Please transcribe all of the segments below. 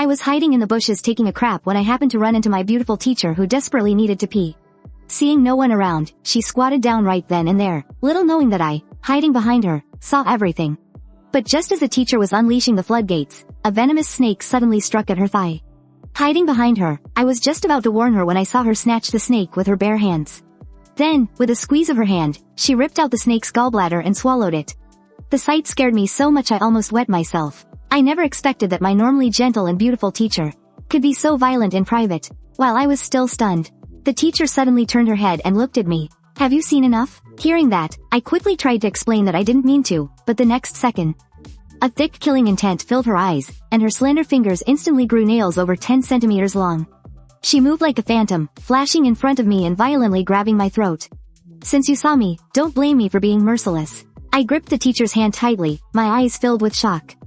I was hiding in the bushes taking a crap when I happened to run into my beautiful teacher who desperately needed to pee. Seeing no one around, she squatted down right then and there, little knowing that I, hiding behind her, saw everything. But just as the teacher was unleashing the floodgates, a venomous snake suddenly struck at her thigh. Hiding behind her, I was just about to warn her when I saw her snatch the snake with her bare hands. Then, with a squeeze of her hand, she ripped out the snake's gallbladder and swallowed it. The sight scared me so much I almost wet myself. I never expected that my normally gentle and beautiful teacher could be so violent in private. While I was still stunned, the teacher suddenly turned her head and looked at me. "Have you seen enough?" Hearing that, I quickly tried to explain that I didn't mean to, but the next second, a thick killing intent filled her eyes, and her slender fingers instantly grew nails over 10 centimeters long. She moved like a phantom, flashing in front of me and violently grabbing my throat. "Since you saw me, don't blame me for being merciless." I gripped the teacher's hand tightly, my eyes filled with shock.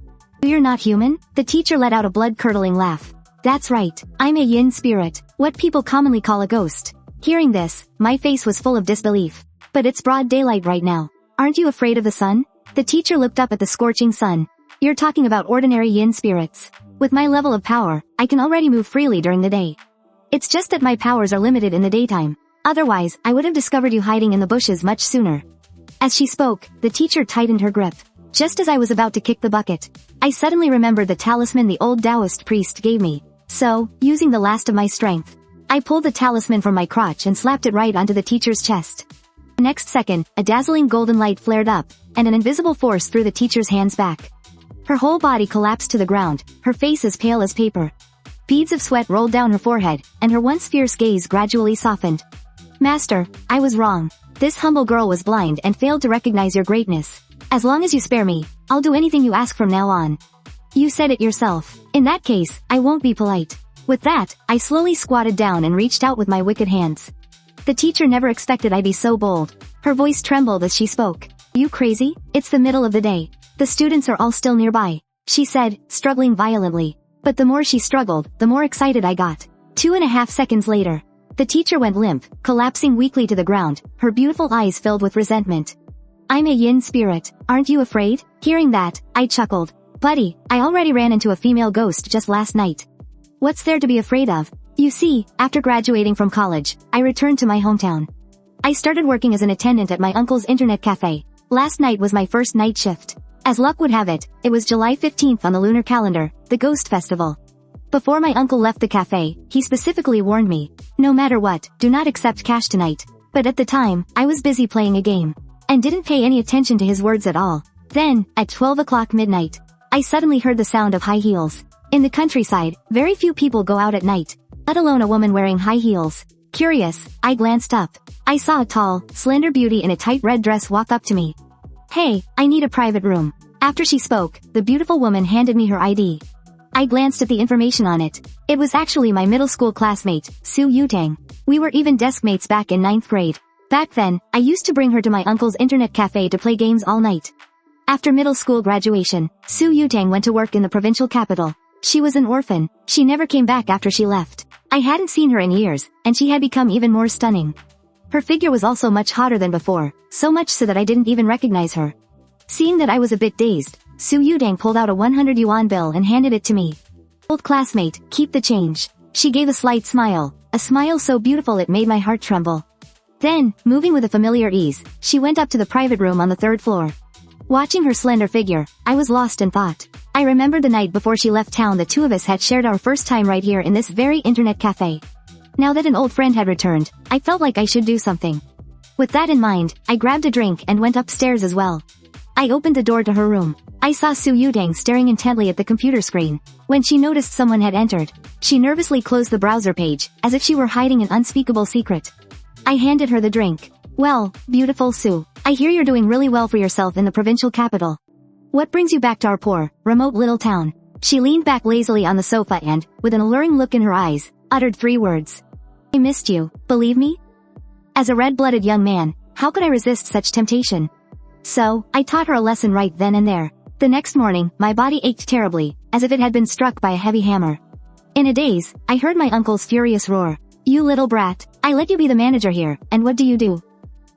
"You're not human?" The teacher let out a blood-curdling laugh. "That's right, I'm a yin spirit, what people commonly call a ghost." Hearing this, my face was full of disbelief. "But it's broad daylight right now. Aren't you afraid of the sun?" The teacher looked up at the scorching sun. "You're talking about ordinary yin spirits. With my level of power, I can already move freely during the day. It's just that my powers are limited in the daytime. Otherwise, I would have discovered you hiding in the bushes much sooner." As she spoke, the teacher tightened her grip. Just as I was about to kick the bucket, I suddenly remembered the talisman the old Taoist priest gave me. So, using the last of my strength, I pulled the talisman from my crotch and slapped it right onto the teacher's chest. The next second, a dazzling golden light flared up, and an invisible force threw the teacher's hands back. Her whole body collapsed to the ground, her face as pale as paper. Beads of sweat rolled down her forehead, and her once fierce gaze gradually softened. "Master, I was wrong. This humble girl was blind and failed to recognize your greatness. As long as you spare me, I'll do anything you ask from now on." "You said it yourself. In that case, I won't be polite." With that, I slowly squatted down and reached out with my wicked hands. The teacher never expected I'd be so bold. Her voice trembled as she spoke. "You crazy? It's the middle of the day. The students are all still nearby," she said, struggling violently. But the more she struggled, the more excited I got. 2.5 seconds later, the teacher went limp, collapsing weakly to the ground, her beautiful eyes filled with resentment. "I'm a yin spirit, aren't you afraid?" Hearing that, I chuckled. "Buddy, I already ran into a female ghost just last night. What's there to be afraid of?" You see, after graduating from college, I returned to my hometown. I started working as an attendant at my uncle's internet cafe. Last night was my first night shift. As luck would have it, it was July 15th on the lunar calendar, the Ghost Festival. Before my uncle left the cafe, he specifically warned me, "No matter what, do not accept cash tonight." But at the time, I was busy playing a game, and didn't pay any attention to his words at all. Then, at 12 o'clock midnight, I suddenly heard the sound of high heels. In the countryside, very few people go out at night, let alone a woman wearing high heels. Curious, I glanced up. I saw a tall, slender beauty in a tight red dress walk up to me. "Hey, I need a private room." After she spoke, the beautiful woman handed me her ID. I glanced at the information on it. It was actually my middle school classmate, Su Yutang. We were even desk mates back in 9th grade. Back then, I used to bring her to my uncle's internet cafe to play games all night. After middle school graduation, Su Yutang went to work in the provincial capital. She was an orphan. She never came back after she left. I hadn't seen her in years, and she had become even more stunning. Her figure was also much hotter than before, so much so that I didn't even recognize her. Seeing that I was a bit dazed, Su Yudang pulled out a 100 yuan bill and handed it to me. "Old classmate, keep the change." She gave a slight smile, a smile so beautiful it made my heart tremble. Then, moving with a familiar ease, she went up to the private room on the 3rd floor. Watching her slender figure, I was lost in thought. I remembered the night before she left town the two of us had shared our first time right here in this very internet cafe. Now that an old friend had returned, I felt like I should do something. With that in mind, I grabbed a drink and went upstairs as well. I opened the door to her room. I saw Su Yudang staring intently at the computer screen. When she noticed someone had entered, she nervously closed the browser page, as if she were hiding an unspeakable secret. I handed her the drink. "Well, beautiful Su, I hear you're doing really well for yourself in the provincial capital. What brings you back to our poor, remote little town?" She leaned back lazily on the sofa and, with an alluring look in her eyes, uttered 3 words. "I missed you, believe me?" As a red-blooded young man, how could I resist such temptation? So, I taught her a lesson right then and there. The next morning, my body ached terribly, as if it had been struck by a heavy hammer. In a daze, I heard my uncle's furious roar. "You little brat, I let you be the manager here, and what do?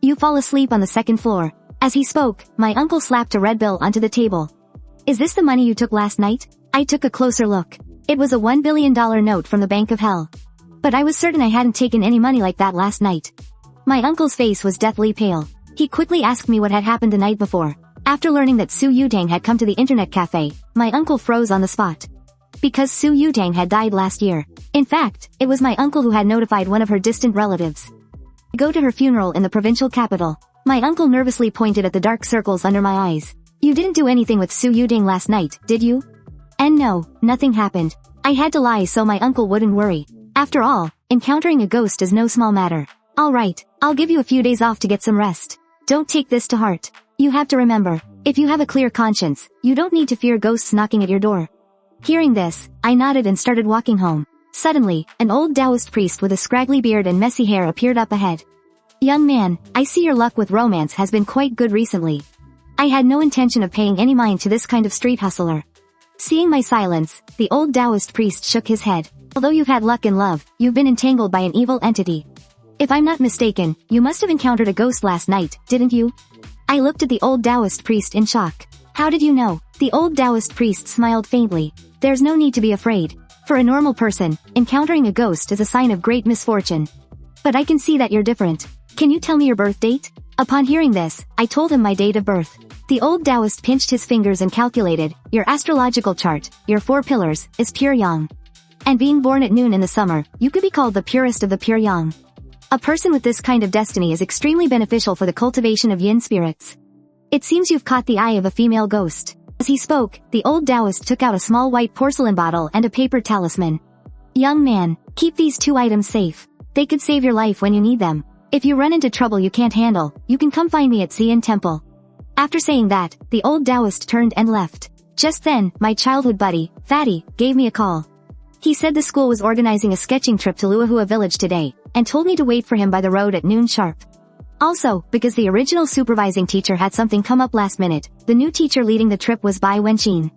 You fall asleep on the 2nd floor." As he spoke, my uncle slapped a red bill onto the table. "Is this the money you took last night?" I took a closer look. It was a $1 billion note from the Bank of Hell. But I was certain I hadn't taken any money like that last night. My uncle's face was deathly pale. He quickly asked me what had happened the night before. After learning that Su Yutang had come to the internet cafe, my uncle froze on the spot. Because Su Yutang had died last year. In fact, it was my uncle who had notified one of her distant relatives. Go to her funeral in the provincial capital. My uncle nervously pointed at the dark circles under my eyes. You didn't do anything with Su Yutang last night, did you? And no, nothing happened. I had to lie so my uncle wouldn't worry. After all, encountering a ghost is no small matter. Alright, I'll give you a few days off to get some rest. Don't take this to heart. You have to remember, if you have a clear conscience, you don't need to fear ghosts knocking at your door. Hearing this, I nodded and started walking home. Suddenly, an old Taoist priest with a scraggly beard and messy hair appeared up ahead. Young man, I see your luck with romance has been quite good recently. I had no intention of paying any mind to this kind of street hustler. Seeing my silence, the old Taoist priest shook his head. Although you've had luck in love, you've been entangled by an evil entity. If I'm not mistaken, you must have encountered a ghost last night, didn't you? I looked at the old Taoist priest in shock. How did you know? The old Taoist priest smiled faintly. There's no need to be afraid. For a normal person, encountering a ghost is a sign of great misfortune. But I can see that you're different. Can you tell me your birth date? Upon hearing this, I told him my date of birth. The old Taoist pinched his fingers and calculated, your astrological chart, your 4 pillars, is pure yang. And being born at noon in the summer, you could be called the purest of the pure yang. A person with this kind of destiny is extremely beneficial for the cultivation of yin spirits. It seems you've caught the eye of a female ghost. As he spoke, the old Taoist took out a small white porcelain bottle and a paper talisman. Young man, keep these 2 items safe. They could save your life when you need them. If you run into trouble you can't handle, you can come find me at Xian Temple. After saying that, the old Taoist turned and left. Just then, my childhood buddy, Fatty, gave me a call. He said the school was organizing a sketching trip to Luahua village today, and told me to wait for him by the road at noon sharp. Also, because the original supervising teacher had something come up last minute, the new teacher leading the trip was Bai Wenqin.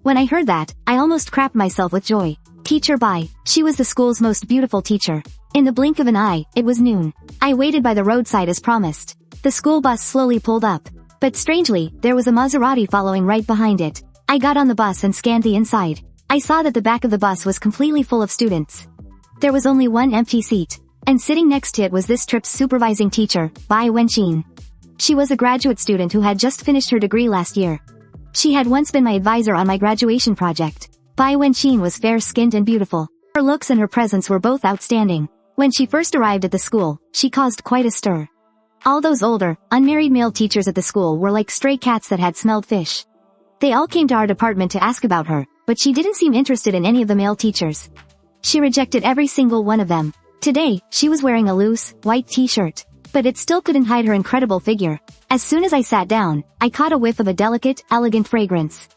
When I heard that, I almost crapped myself with joy. Teacher Bai, she was the school's most beautiful teacher. In the blink of an eye, it was noon. I waited by the roadside as promised. The school bus slowly pulled up. But strangely, there was a Maserati following right behind it. I got on the bus and scanned the inside. I saw that the back of the bus was completely full of students. There was only one empty seat. And sitting next to it was this trip's supervising teacher, Bai Wenqin. She was a graduate student who had just finished her degree last year. She had once been my advisor on my graduation project. Bai Wenqin was fair-skinned and beautiful. Her looks and her presence were both outstanding. When she first arrived at the school, she caused quite a stir. All those older, unmarried male teachers at the school were like stray cats that had smelled fish. They all came to our department to ask about her, but she didn't seem interested in any of the male teachers. She rejected every single one of them. Today, she was wearing a loose, white t-shirt. But it still couldn't hide her incredible figure. As soon as I sat down, I caught a whiff of a delicate, elegant fragrance.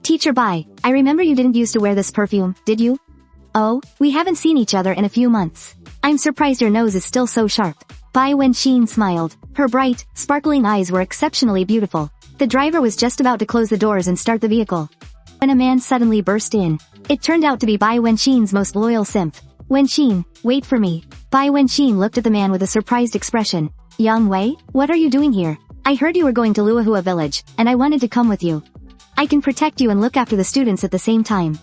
Teacher Bai, I remember you didn't used to wear this perfume, did you? Oh, we haven't seen each other in a few months. I'm surprised your nose is still so sharp. Bai Wenqin smiled. Her bright, sparkling eyes were exceptionally beautiful. The driver was just about to close the doors and start the vehicle, when a man suddenly burst in. It turned out to be Bai Wenqin's most loyal simp. Wenqin, wait for me. Bai Wenqin looked at the man with a surprised expression. Yang Wei, what are you doing here? I heard you were going to Luahua village, and I wanted to come with you. I can protect you and look after the students at the same time.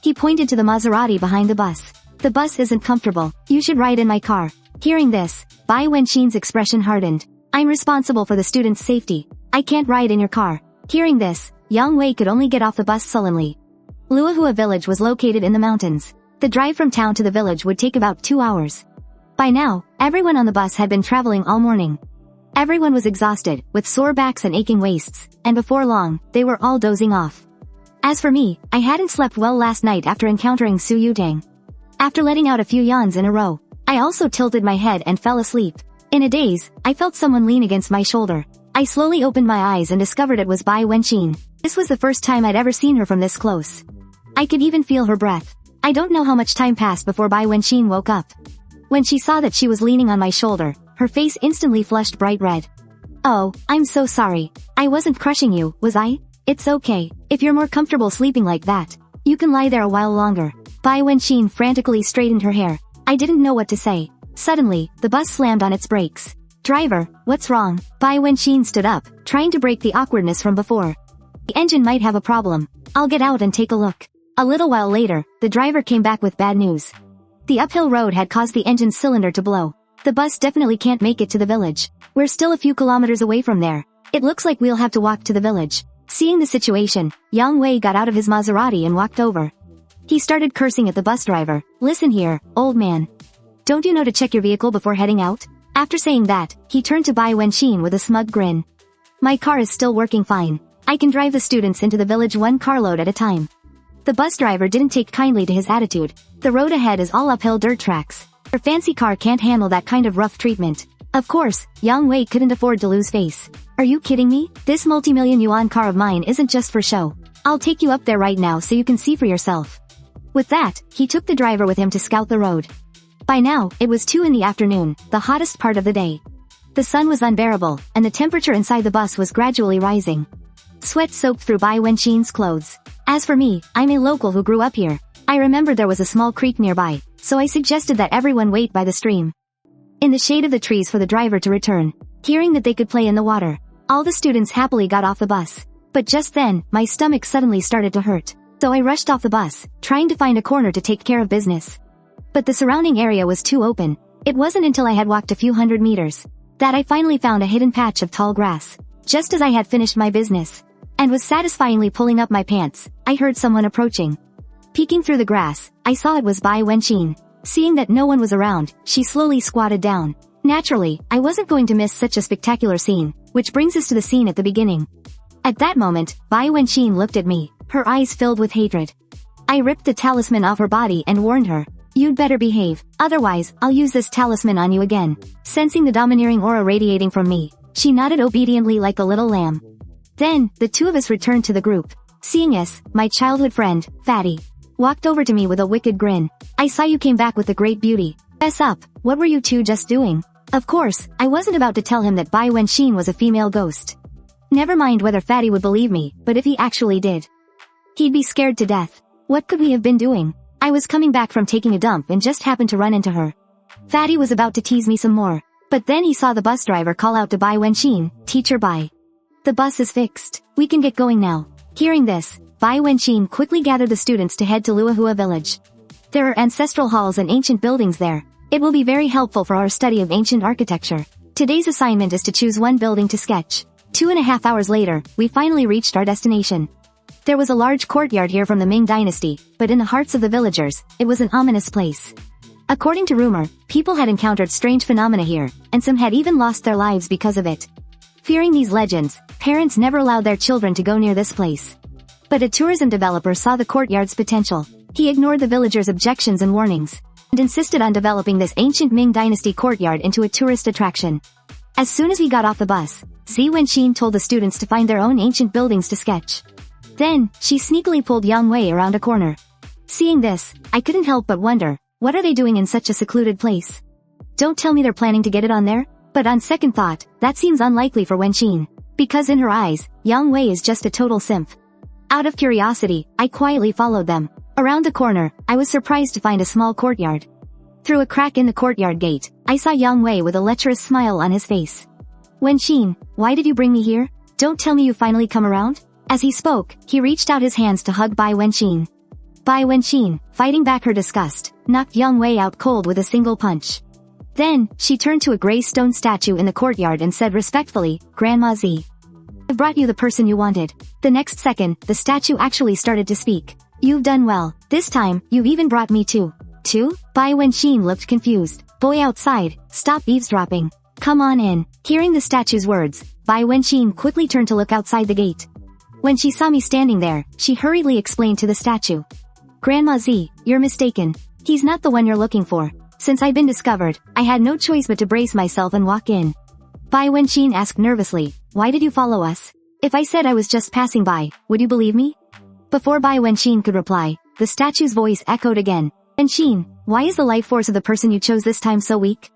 He pointed to the Maserati behind the bus. The bus isn't comfortable. You should ride in my car. Hearing this, Bai Wenqin's expression hardened. I'm responsible for the students' safety. I can't ride in your car. Hearing this, Yang Wei could only get off the bus sullenly. Luahua village was located in the mountains. The drive from town to the village would take about 2 hours. By now, everyone on the bus had been traveling all morning. Everyone was exhausted, with sore backs and aching waists, and before long, they were all dozing off. As for me, I hadn't slept well last night after encountering Su Yutang. After letting out a few yawns in a row, I also tilted my head and fell asleep. In a daze, I felt someone lean against my shoulder. I slowly opened my eyes and discovered it was Bai Wenqin. This was the first time I'd ever seen her from this close. I could even feel her breath. I don't know how much time passed before Bai Wenqin woke up. When she saw that she was leaning on my shoulder, her face instantly flushed bright red. Oh, I'm so sorry. I wasn't crushing you, was I? It's okay. If you're more comfortable sleeping like that, you can lie there a while longer. Bai Wenqin frantically straightened her hair. I didn't know what to say. Suddenly, the bus slammed on its brakes. Driver, what's wrong? Bai Wenqin stood up, trying to break the awkwardness from before. The engine might have a problem. I'll get out and take a look. A little while later, the driver came back with bad news. The uphill road had caused the engine cylinder to blow. The bus definitely can't make it to the village. We're still a few kilometers away from there. It looks like we'll have to walk to the village. Seeing the situation, Yang Wei got out of his Maserati and walked over. He started cursing at the bus driver. Listen here, old man. Don't you know to check your vehicle before heading out? After saying that, he turned to Bai Wenxin with a smug grin. My car is still working fine. I can drive the students into the village one carload at a time. The bus driver didn't take kindly to his attitude. The road ahead is all uphill dirt tracks. Her fancy car can't handle that kind of rough treatment. Of course, Yang Wei couldn't afford to lose face. Are you kidding me? This multi-million yuan car of mine isn't just for show. I'll take you up there right now so you can see for yourself. With that, he took the driver with him to scout the road. By now, it was 2 in the afternoon, the hottest part of the day. The sun was unbearable, and the temperature inside the bus was gradually rising. Sweat soaked through Bai Wenxin's clothes. As for me, I'm a local who grew up here. I remembered there was a small creek nearby, so I suggested that everyone wait by the stream, in the shade of the trees, for the driver to return. Hearing that they could play in the water, all the students happily got off the bus. But just then, my stomach suddenly started to hurt. So I rushed off the bus, trying to find a corner to take care of business. But the surrounding area was too open. It wasn't until I had walked a few hundred meters that I finally found a hidden patch of tall grass. Just as I had finished my business and was satisfyingly pulling up my pants, I heard someone approaching. Peeking through the grass, I saw it was Bai Wenxin. Seeing that no one was around, she slowly squatted down. Naturally, I wasn't going to miss such a spectacular scene, which brings us to the scene at the beginning. At that moment, Bai Wenxin looked at me, her eyes filled with hatred. I ripped the talisman off her body and warned her, "You'd better behave, otherwise, I'll use this talisman on you again." Sensing the domineering aura radiating from me, she nodded obediently like a little lamb. Then, the two of us returned to the group. Seeing us, my childhood friend, Fatty, walked over to me with a wicked grin. "I saw you came back with the great beauty. Fess up, what were you two just doing?" Of course, I wasn't about to tell him that Bai Wenxin was a female ghost. Never mind whether Fatty would believe me, but if he actually did, he'd be scared to death. What could we have been doing? I was coming back from taking a dump and just happened to run into her. Fatty was about to tease me some more, but then he saw the bus driver call out to Bai Wenxin, "Teacher Bai. The bus is fixed. We can get going now." Hearing this, Bai Wenxin quickly gathered the students to head to Luahua village. There are ancestral halls and ancient buildings there. It will be very helpful for our study of ancient architecture. Today's assignment is to choose one building to sketch. 2.5 hours later, we finally reached our destination. There was a large courtyard here from the Ming dynasty, but in the hearts of the villagers, it was an ominous place. According to rumor, people had encountered strange phenomena here, and some had even lost their lives because of it. Fearing these legends, parents never allowed their children to go near this place. But a tourism developer saw the courtyard's potential. He ignored the villagers' objections and warnings, and insisted on developing this ancient Ming dynasty courtyard into a tourist attraction. As soon as we got off the bus, Zi Wenxin told the students to find their own ancient buildings to sketch. Then, she sneakily pulled Yang Wei around a corner. Seeing this, I couldn't help but wonder, what are they doing in such a secluded place? Don't tell me they're planning to get it on there? But on second thought, that seems unlikely for Wenxin, because in her eyes, Yang Wei is just a total simp. Out of curiosity, I quietly followed them. Around the corner, I was surprised to find a small courtyard. Through a crack in the courtyard gate, I saw Yang Wei with a lecherous smile on his face. "Wenxin, why did you bring me here? Don't tell me you finally come around?" As he spoke, he reached out his hands to hug Bai Wenxin. Bai Wenxin, fighting back her disgust, knocked Yang Wei out cold with a single punch. Then, she turned to a gray stone statue in the courtyard and said respectfully, "Grandma Zi, I brought you the person you wanted." The next second, the statue actually started to speak. "You've done well. This time, you've even brought me too." "Two?" Bai Wenxin looked confused. "Boy outside, stop eavesdropping. Come on in." Hearing the statue's words, Bai Wenxin quickly turned to look outside the gate. When she saw me standing there, she hurriedly explained to the statue. "Grandma Zi, you're mistaken. He's not the one you're looking for. Since I've been discovered, I had no choice but to brace myself and walk in." Bai Wenxin asked nervously, "Why did you follow us? If I said I was just passing by, would you believe me?" Before Bai Wenxin could reply, the statue's voice echoed again. "Wenxin, why is the life force of the person you chose this time so weak?"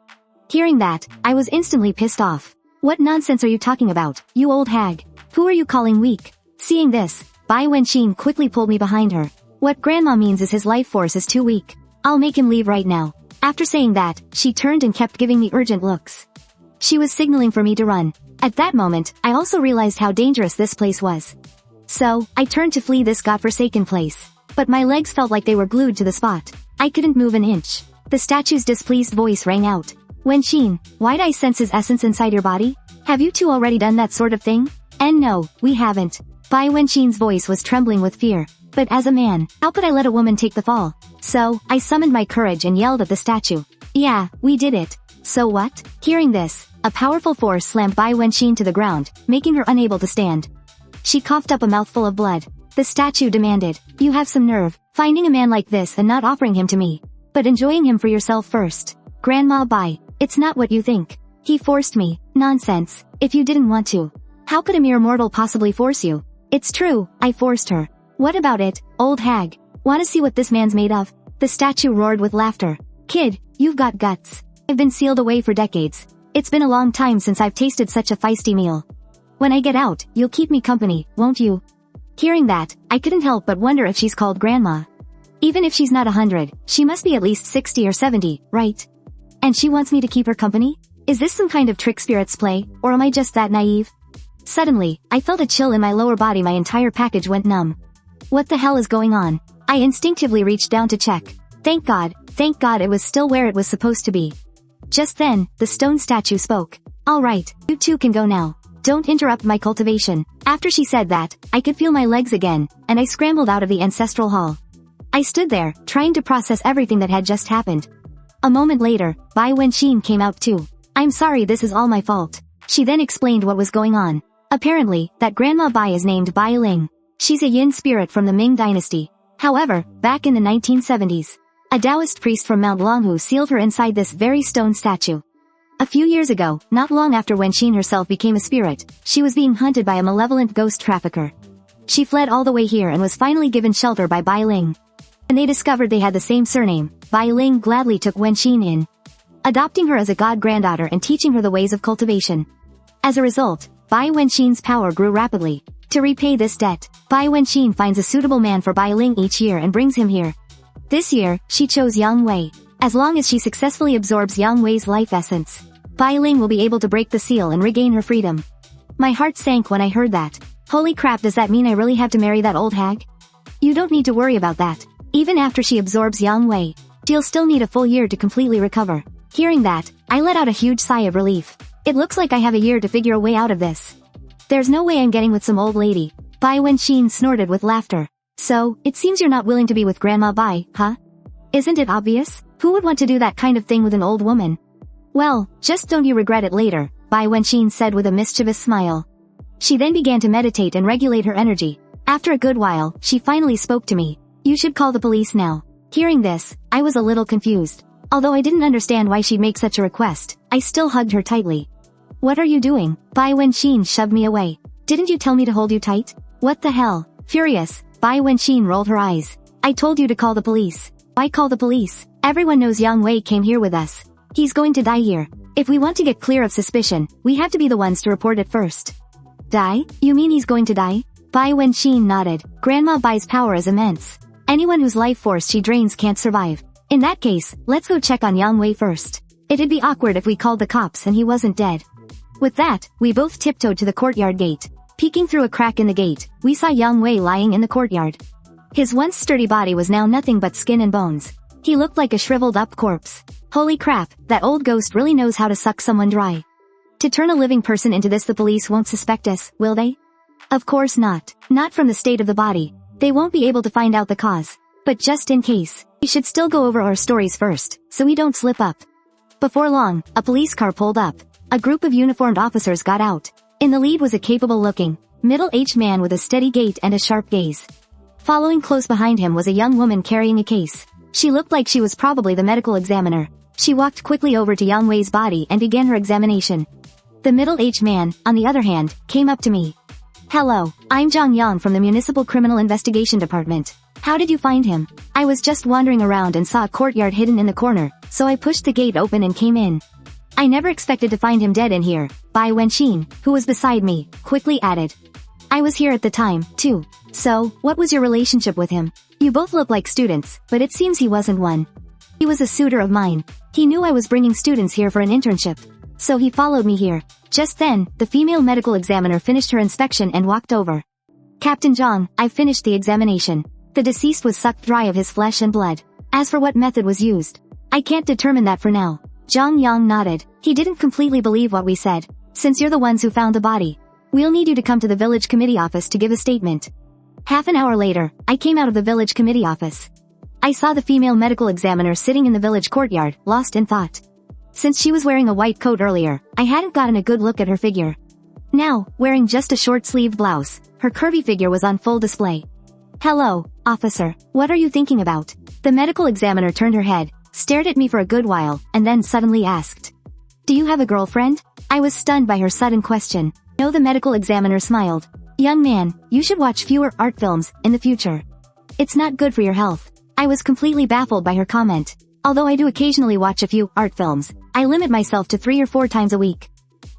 Hearing that, I was instantly pissed off. "What nonsense are you talking about, you old hag? Who are you calling weak?" Seeing this, Bai Wenxin quickly pulled me behind her. "What Grandma means is his life force is too weak. I'll make him leave right now." After saying that, she turned and kept giving me urgent looks. She was signaling for me to run. At that moment, I also realized how dangerous this place was. So, I turned to flee this godforsaken place. but my legs felt like they were glued to the spot. I couldn't move an inch. The statue's displeased voice rang out. Wenqin, why'd I sense his essence inside your body? Have you two already done that sort of thing? And no, we haven't. Bai Wenqin's voice was trembling with fear. But as a man, how could I let a woman take the fall? So, I summoned my courage and yelled at the statue. Yeah, we did it. So what? Hearing this, a powerful force slammed Bai Wenqin to the ground, making her unable to stand. She coughed up a mouthful of blood. The statue demanded, you have some nerve, finding a man like this and not offering him to me. But enjoying him for yourself first. Grandma Bai, it's not what you think. He forced me. Nonsense. If you didn't want to. How could a mere mortal possibly force you? It's true, I forced her. What about it, old hag? Wanna see what this man's made of? The statue roared with laughter. Kid, you've got guts. I've been sealed away for decades. It's been a long time since I've tasted such a feisty meal. When I get out, you'll keep me company, won't you? Hearing that, I couldn't help but wonder if she's called Grandma. Even if she's not 100, she must be at least 60 or 70, right? And she wants me to keep her company? Is this some kind of trick spirits play, or am I just that naive? Suddenly, I felt a chill in my lower body. My entire package went numb. What the hell is going on? I instinctively reached down to check. Thank God it was still where it was supposed to be. Just then, the stone statue spoke. Alright, you two can go now. Don't interrupt my cultivation. After she said that, I could feel my legs again, and I scrambled out of the ancestral hall. I stood there, trying to process everything that had just happened. A moment later, Bai Wenqin came out too. I'm sorry, this is all my fault. She then explained what was going on. Apparently, that Grandma Bai is named Bai Ling. She's a yin spirit from the Ming dynasty. However, back in the 1970s, a Taoist priest from Mount Longhu sealed her inside this very stone statue. A few years ago, not long after Wenqin herself became a spirit, she was being hunted by a malevolent ghost trafficker. She fled all the way here and was finally given shelter by Bai Ling. When they discovered they had the same surname, Bai Ling gladly took Wenqin in, adopting her as a god-granddaughter and teaching her the ways of cultivation. As a result, Bai Wenqin's power grew rapidly. To repay this debt, Bai Wenqin finds a suitable man for Bai Ling each year and brings him here. This year, she chose Yang Wei. As long as she successfully absorbs Yang Wei's life essence, Bai Ling will be able to break the seal and regain her freedom. My heart sank when I heard that. Holy crap, does that mean I really have to marry that old hag? You don't need to worry about that. Even after she absorbs Yang Wei, she'll still need a full year to completely recover. Hearing that, I let out a huge sigh of relief. It looks like I have a year to figure a way out of this. There's no way I'm getting with some old lady. Bai Wenqin snorted with laughter. So, it seems you're not willing to be with Grandma Bai, huh? Isn't it obvious? Who would want to do that kind of thing with an old woman? Well, just don't you regret it later, Bai Wenqin said with a mischievous smile. She then began to meditate and regulate her energy. After a good while, she finally spoke to me. You should call the police now. Hearing this, I was a little confused. Although I didn't understand why she'd make such a request, I still hugged her tightly. What are you doing? Bai Wenqin shoved me away. Didn't you tell me to hold you tight? What the hell? Furious, Bai Wenqin rolled her eyes. I told you to call the police. Why call the police? Everyone knows Yang Wei came here with us. He's going to die here. If we want to get clear of suspicion, we have to be the ones to report it first. Die? You mean he's going to die? Bai Wenqin nodded. Grandma Bai's power is immense. Anyone whose life force she drains can't survive. In that case, let's go check on Yang Wei first. It'd be awkward if we called the cops and he wasn't dead. With that, we both tiptoed to the courtyard gate. Peeking through a crack in the gate, we saw Yang Wei lying in the courtyard. His once sturdy body was now nothing but skin and bones. He looked like a shriveled up corpse. Holy crap, that old ghost really knows how to suck someone dry. To turn a living person into this, the police won't suspect us, will they? Of course not. Not from the state of the body. They won't be able to find out the cause. But just in case, we should still go over our stories first, so we don't slip up. Before long, a police car pulled up. A group of uniformed officers got out. In the lead was a capable-looking, middle-aged man with a steady gait and a sharp gaze. Following close behind him was a young woman carrying a case. She looked like she was probably the medical examiner. She walked quickly over to Yang Wei's body and began her examination. The middle-aged man, on the other hand, came up to me. Hello, I'm Zhang Yang from the Municipal Criminal Investigation Department. How did you find him? I was just wandering around and saw a courtyard hidden in the corner, so I pushed the gate open and came in. I never expected to find him dead in here, Bai Wenqin, who was beside me, quickly added. I was here at the time, too. So, what was your relationship with him? You both look like students, but it seems he wasn't one. He was a suitor of mine. He knew I was bringing students here for an internship. So he followed me here. Just then, the female medical examiner finished her inspection and walked over. Captain Zhang, I've finished the examination. The deceased was sucked dry of his flesh and blood. As for what method was used, I can't determine that for now. Zhang Yang nodded. He didn't completely believe what we said. Since you're the ones who found the body, we'll need you to come to the village committee office to give a statement. Half an hour later, I came out of the village committee office. I saw the female medical examiner sitting in the village courtyard, lost in thought. Since she was wearing a white coat earlier, I hadn't gotten a good look at her figure. Now, wearing just a short-sleeved blouse, her curvy figure was on full display. Hello, officer. What are you thinking about? The medical examiner turned her head, stared at me for a good while, and then suddenly asked, Do you have a girlfriend? I was stunned by her sudden question. No, the medical examiner smiled. Young man, you should watch fewer art films in the future. It's not good for your health. I was completely baffled by her comment. Although I do occasionally watch a few art films, I limit myself to 3 or 4 times a week.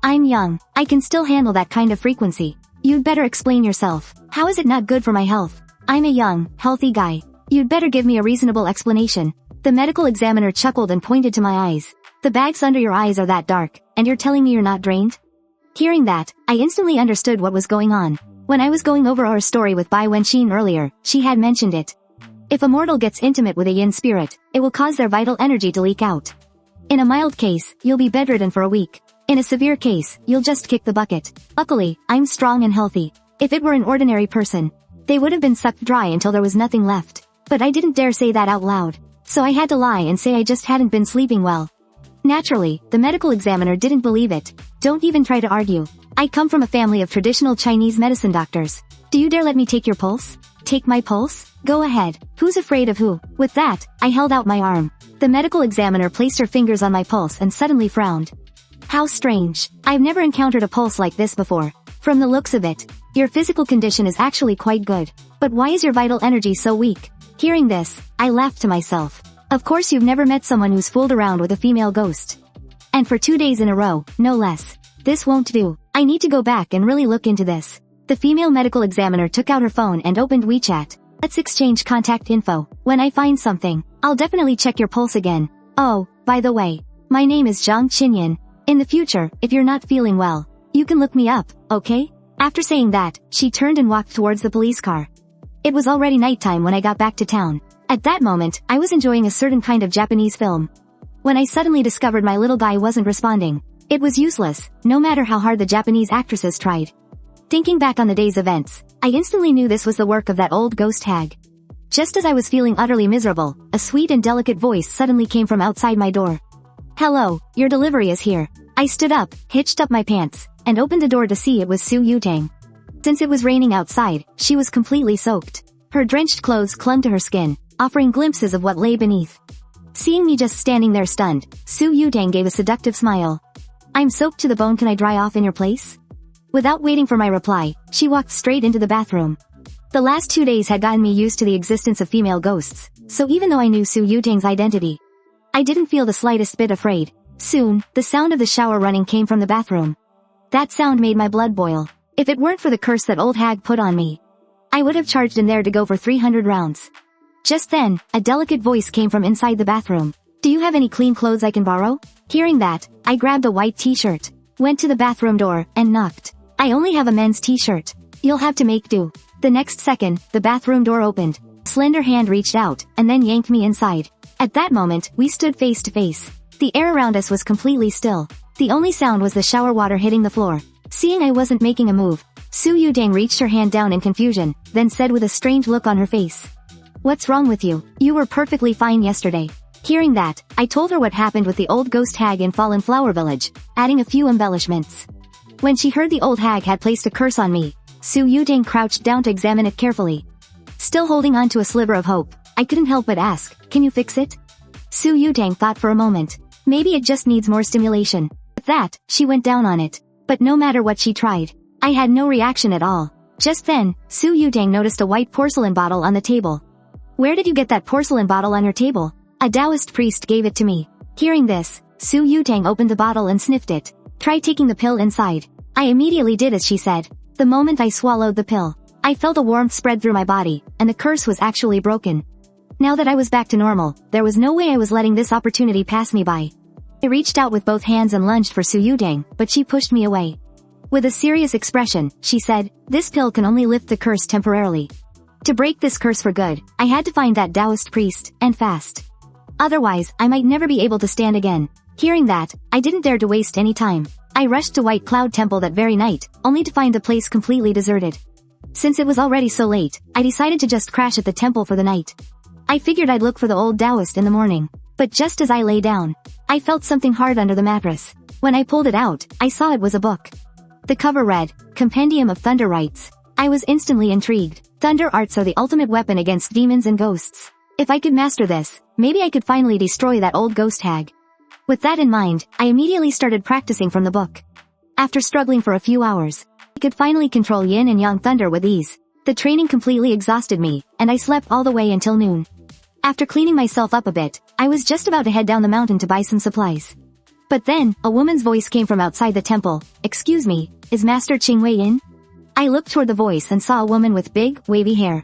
I'm young. I can still handle that kind of frequency. You'd better explain yourself. How is it not good for my health? I'm a young, healthy guy. You'd better give me a reasonable explanation. The medical examiner chuckled and pointed to my eyes. The bags under your eyes are that dark, and you're telling me you're not drained? Hearing that, I instantly understood what was going on. When I was going over our story with Bai Wenqin earlier, she had mentioned it. If a mortal gets intimate with a yin spirit, it will cause their vital energy to leak out. In a mild case, you'll be bedridden for a week. In a severe case, you'll just kick the bucket. Luckily, I'm strong and healthy. If it were an ordinary person, they would have been sucked dry until there was nothing left. But I didn't dare say that out loud. So I had to lie and say I just hadn't been sleeping well. Naturally, the medical examiner didn't believe it. Don't even try to argue. I come from a family of traditional Chinese medicine doctors. Do you dare let me take your pulse? Take my pulse? Go ahead. Who's afraid of who? With that, I held out my arm. The medical examiner placed her fingers on my pulse and suddenly frowned. How strange. I've never encountered a pulse like this before. From the looks of it, your physical condition is actually quite good. But why is your vital energy so weak? Hearing this, I laughed to myself. Of course you've never met someone who's fooled around with a female ghost. And for 2 days in a row, no less. This won't do. I need to go back and really look into this. The female medical examiner took out her phone and opened WeChat. Let's exchange contact info. When I find something, I'll definitely check your pulse again. Oh, by the way, my name is Zhang Qinyan. In the future, if you're not feeling well, you can look me up, okay? After saying that, she turned and walked towards the police car. It was already nighttime when I got back to town. At that moment, I was enjoying a certain kind of Japanese film. When I suddenly discovered my little guy wasn't responding, it was useless, no matter how hard the Japanese actresses tried. Thinking back on the day's events, I instantly knew this was the work of that old ghost hag. Just as I was feeling utterly miserable, a sweet and delicate voice suddenly came from outside my door. Hello, your delivery is here. I stood up, hitched up my pants, and opened the door to see it was Su Yutang. Since it was raining outside, she was completely soaked. Her drenched clothes clung to her skin, offering glimpses of what lay beneath. Seeing me just standing there stunned, Su Yutang gave a seductive smile. I'm soaked to the bone, can I dry off in your place? Without waiting for my reply, she walked straight into the bathroom. The last 2 days had gotten me used to the existence of female ghosts, so even though I knew Su Yutang's identity, I didn't feel the slightest bit afraid. Soon, the sound of the shower running came from the bathroom. That sound made my blood boil. If it weren't for the curse that old hag put on me, I would have charged in there to go for 300 rounds. Just then, a delicate voice came from inside the bathroom. Do you have any clean clothes I can borrow? Hearing that, I grabbed a white t-shirt, went to the bathroom door, and knocked. I only have a men's t-shirt. You'll have to make do. The next second, the bathroom door opened. A slender hand reached out, and then yanked me inside. At that moment, we stood face to face. The air around us was completely still. The only sound was the shower water hitting the floor. Seeing I wasn't making a move, Su Yutang reached her hand down in confusion, then said with a strange look on her face. What's wrong with you? You were perfectly fine yesterday. Hearing that, I told her what happened with the old ghost hag in Fallen Flower Village, adding a few embellishments. When she heard the old hag had placed a curse on me, Su Yutang crouched down to examine it carefully. Still holding on to a sliver of hope, I couldn't help but ask, can you fix it? Su Yutang thought for a moment. Maybe it just needs more stimulation. With that, she went down on it. But no matter what she tried, I had no reaction at all. Just then, Su Yutang noticed a white porcelain bottle on the table. Where did you get that porcelain bottle on your table? A Taoist priest gave it to me. Hearing this, Su Yutang opened the bottle and sniffed it. Try taking the pill inside. I immediately did as she said. The moment I swallowed the pill, I felt a warmth spread through my body, and the curse was actually broken. Now that I was back to normal, there was no way I was letting this opportunity pass me by. I reached out with both hands and lunged for Su Yutang, but she pushed me away. With a serious expression, she said, this pill can only lift the curse temporarily. To break this curse for good, I had to find that Taoist priest, and fast. Otherwise, I might never be able to stand again. Hearing that, I didn't dare to waste any time. I rushed to White Cloud Temple that very night, only to find the place completely deserted. Since it was already so late, I decided to just crash at the temple for the night. I figured I'd look for the old Taoist in the morning. But just as I lay down, I felt something hard under the mattress. When I pulled it out, I saw it was a book. The cover read, Compendium of Thunder Rites. I was instantly intrigued. Thunder arts are the ultimate weapon against demons and ghosts. If I could master this, maybe I could finally destroy that old ghost hag. With that in mind, I immediately started practicing from the book. After struggling for a few hours, I could finally control yin and yang thunder with ease. The training completely exhausted me, and I slept all the way until noon. After cleaning myself up a bit, I was just about to head down the mountain to buy some supplies. But then, a woman's voice came from outside the temple. Excuse me, is Master Qingwei in? I looked toward the voice and saw a woman with big, wavy hair.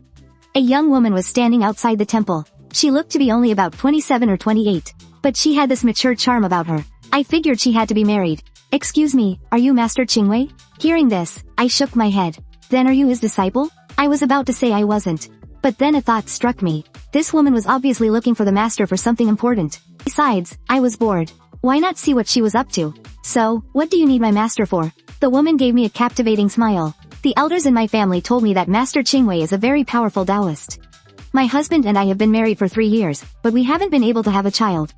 A young woman was standing outside the temple. She looked to be only about 27 or 28, but she had this mature charm about her. I figured she had to be married. Excuse me, are you Master Qingwei? Hearing this, I shook my head. Then are you his disciple? I was about to say I wasn't. But then a thought struck me. This woman was obviously looking for the master for something important. Besides, I was bored. Why not see what she was up to? So, what do you need my master for? The woman gave me a captivating smile. The elders in my family told me that Master Qingwei is a very powerful Taoist. My husband and I have been married for 3 years, but we haven't been able to have a child.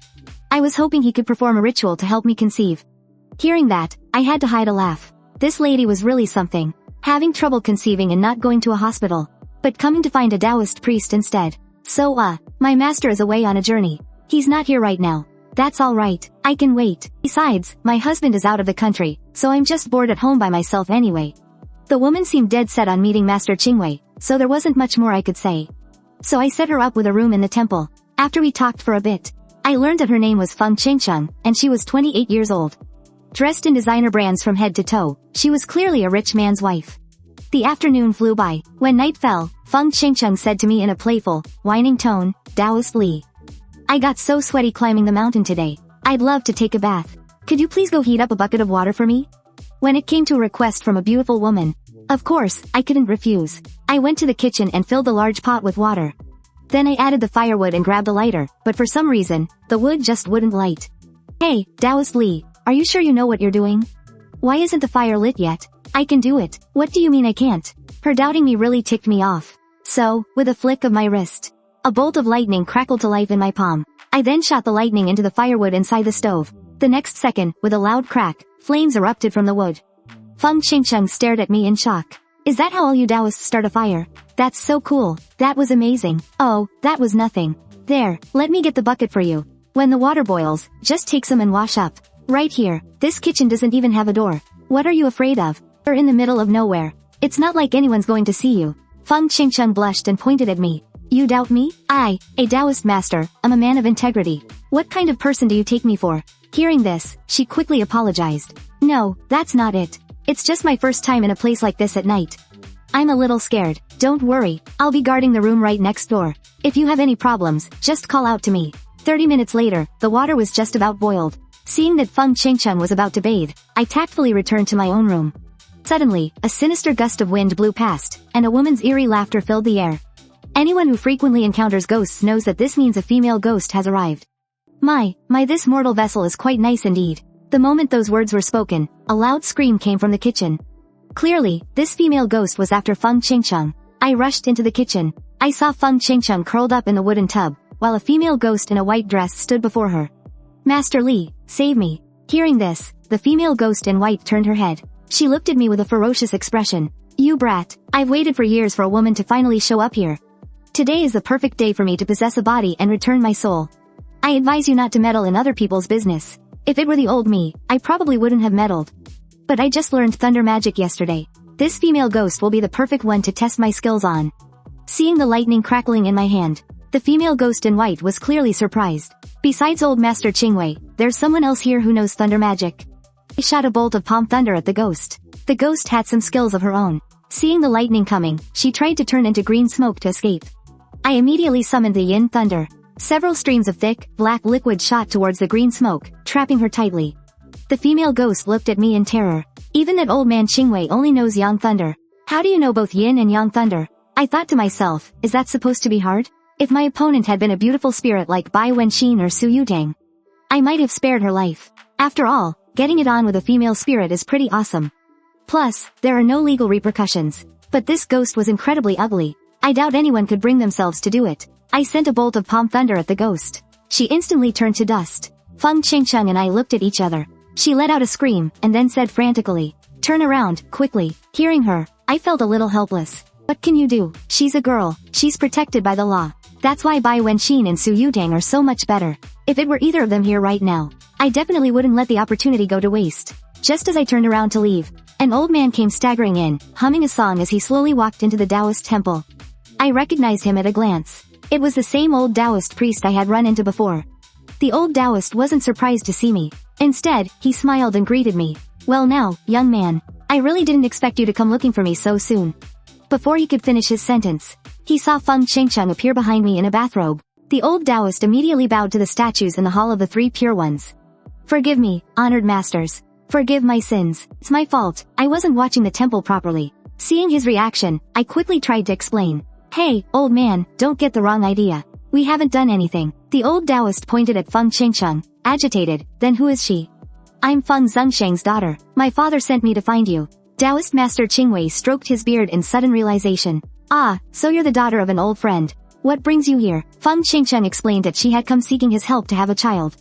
I was hoping he could perform a ritual to help me conceive. Hearing that, I had to hide a laugh. This lady was really something. Having trouble conceiving and not going to a hospital, but coming to find a Taoist priest instead. So my master is away on a journey. He's not here right now. That's alright, I can wait. Besides, my husband is out of the country, so I'm just bored at home by myself anyway. The woman seemed dead set on meeting Master Qingwei, so there wasn't much more I could say. So I set her up with a room in the temple. After we talked for a bit, I learned that her name was Feng Qianxia, and she was 28 years old. Dressed in designer brands from head to toe, she was clearly a rich man's wife. The afternoon flew by. When night fell, Feng Qianxia said to me in a playful, whining tone, Taoist Li. I got so sweaty climbing the mountain today. I'd love to take a bath. Could you please go heat up a bucket of water for me? When it came to a request from a beautiful woman, of course, I couldn't refuse. I went to the kitchen and filled the large pot with water. Then I added the firewood and grabbed a lighter, but for some reason, the wood just wouldn't light. Hey, Taoist Li, are you sure you know what you're doing? Why isn't the fire lit yet? I can do it. What do you mean I can't? Her doubting me really ticked me off. So, with a flick of my wrist, a bolt of lightning crackled to life in my palm. I then shot the lightning into the firewood inside the stove. The next second, with a loud crack, flames erupted from the wood. Feng Qianxia stared at me in shock. Is that how all you Taoists start a fire? That's so cool. That was amazing. Oh, that was nothing. There, let me get the bucket for you. When the water boils, just take some and wash up. Right here. This kitchen doesn't even have a door. What are you afraid of? We're in the middle of nowhere. It's not like anyone's going to see you. Feng Qianxia blushed and pointed at me. You doubt me? I, a Taoist master, am a man of integrity. What kind of person do you take me for? Hearing this, she quickly apologized. No, that's not it. It's just my first time in a place like this at night. I'm a little scared. Don't worry, I'll be guarding the room right next door. If you have any problems, just call out to me. 30 minutes later, the water was just about boiled. Seeing that Feng Qianxia was about to bathe, I tactfully returned to my own room. Suddenly, a sinister gust of wind blew past, and a woman's eerie laughter filled the air. Anyone who frequently encounters ghosts knows that this means a female ghost has arrived. My, this mortal vessel is quite nice indeed. The moment those words were spoken, a loud scream came from the kitchen. Clearly, this female ghost was after Feng Qianxia. I rushed into the kitchen. I saw Feng Qianxia curled up in the wooden tub, while a female ghost in a white dress stood before her. Master Li, save me. Hearing this, the female ghost in white turned her head. She looked at me with a ferocious expression. You brat, I've waited for years for a woman to finally show up here. Today is the perfect day for me to possess a body and return my soul. I advise you not to meddle in other people's business. If it were the old me, I probably wouldn't have meddled. But I just learned thunder magic yesterday. This female ghost will be the perfect one to test my skills on. Seeing the lightning crackling in my hand, the female ghost in white was clearly surprised. Besides old Master Qingwei, there's someone else here who knows thunder magic. I shot a bolt of palm thunder at the ghost. The ghost had some skills of her own. Seeing the lightning coming, she tried to turn into green smoke to escape. I immediately summoned the yin thunder. Several streams of thick, black liquid shot towards the green smoke, trapping her tightly. The female ghost looked at me in terror. Even that old man Qingwei only knows yang thunder. How do you know both yin and yang thunder? I thought to myself, is that supposed to be hard? If my opponent had been a beautiful spirit like Bai Wenqin or Su Yudang, I might have spared her life. After all, getting it on with a female spirit is pretty awesome. Plus, there are no legal repercussions. But this ghost was incredibly ugly. I doubt anyone could bring themselves to do it. I sent a bolt of palm thunder at the ghost. She instantly turned to dust. Feng Qingcheng and I looked at each other. She let out a scream, and then said frantically, "Turn around, quickly." Hearing her, I felt a little helpless. What can you do? She's a girl. She's protected by the law. That's why Bai Wenqin and Su Yudang are so much better. If it were either of them here right now, I definitely wouldn't let the opportunity go to waste. Just as I turned around to leave, an old man came staggering in, humming a song as he slowly walked into the Taoist temple. I recognized him at a glance. It was the same old Taoist priest I had run into before. The old Taoist wasn't surprised to see me. Instead, he smiled and greeted me. "Well now, young man, I really didn't expect you to come looking for me so soon." Before he could finish his sentence, he saw Feng Qingcheng appear behind me in a bathrobe. The old Taoist immediately bowed to the statues in the Hall of the Three Pure Ones. "Forgive me, honored masters. Forgive my sins. It's my fault. I wasn't watching the temple properly." Seeing his reaction, I quickly tried to explain. "Hey, old man, don't get the wrong idea. We haven't done anything." The old Taoist pointed at Feng Qingcheng, agitated. "Then who is she?" "I'm Feng Zhengsheng's daughter. My father sent me to find you." Taoist Master Qingwei stroked his beard in sudden realization. "Ah, so you're the daughter of an old friend. What brings you here?" Feng Qingcheng explained that she had come seeking his help to have a child.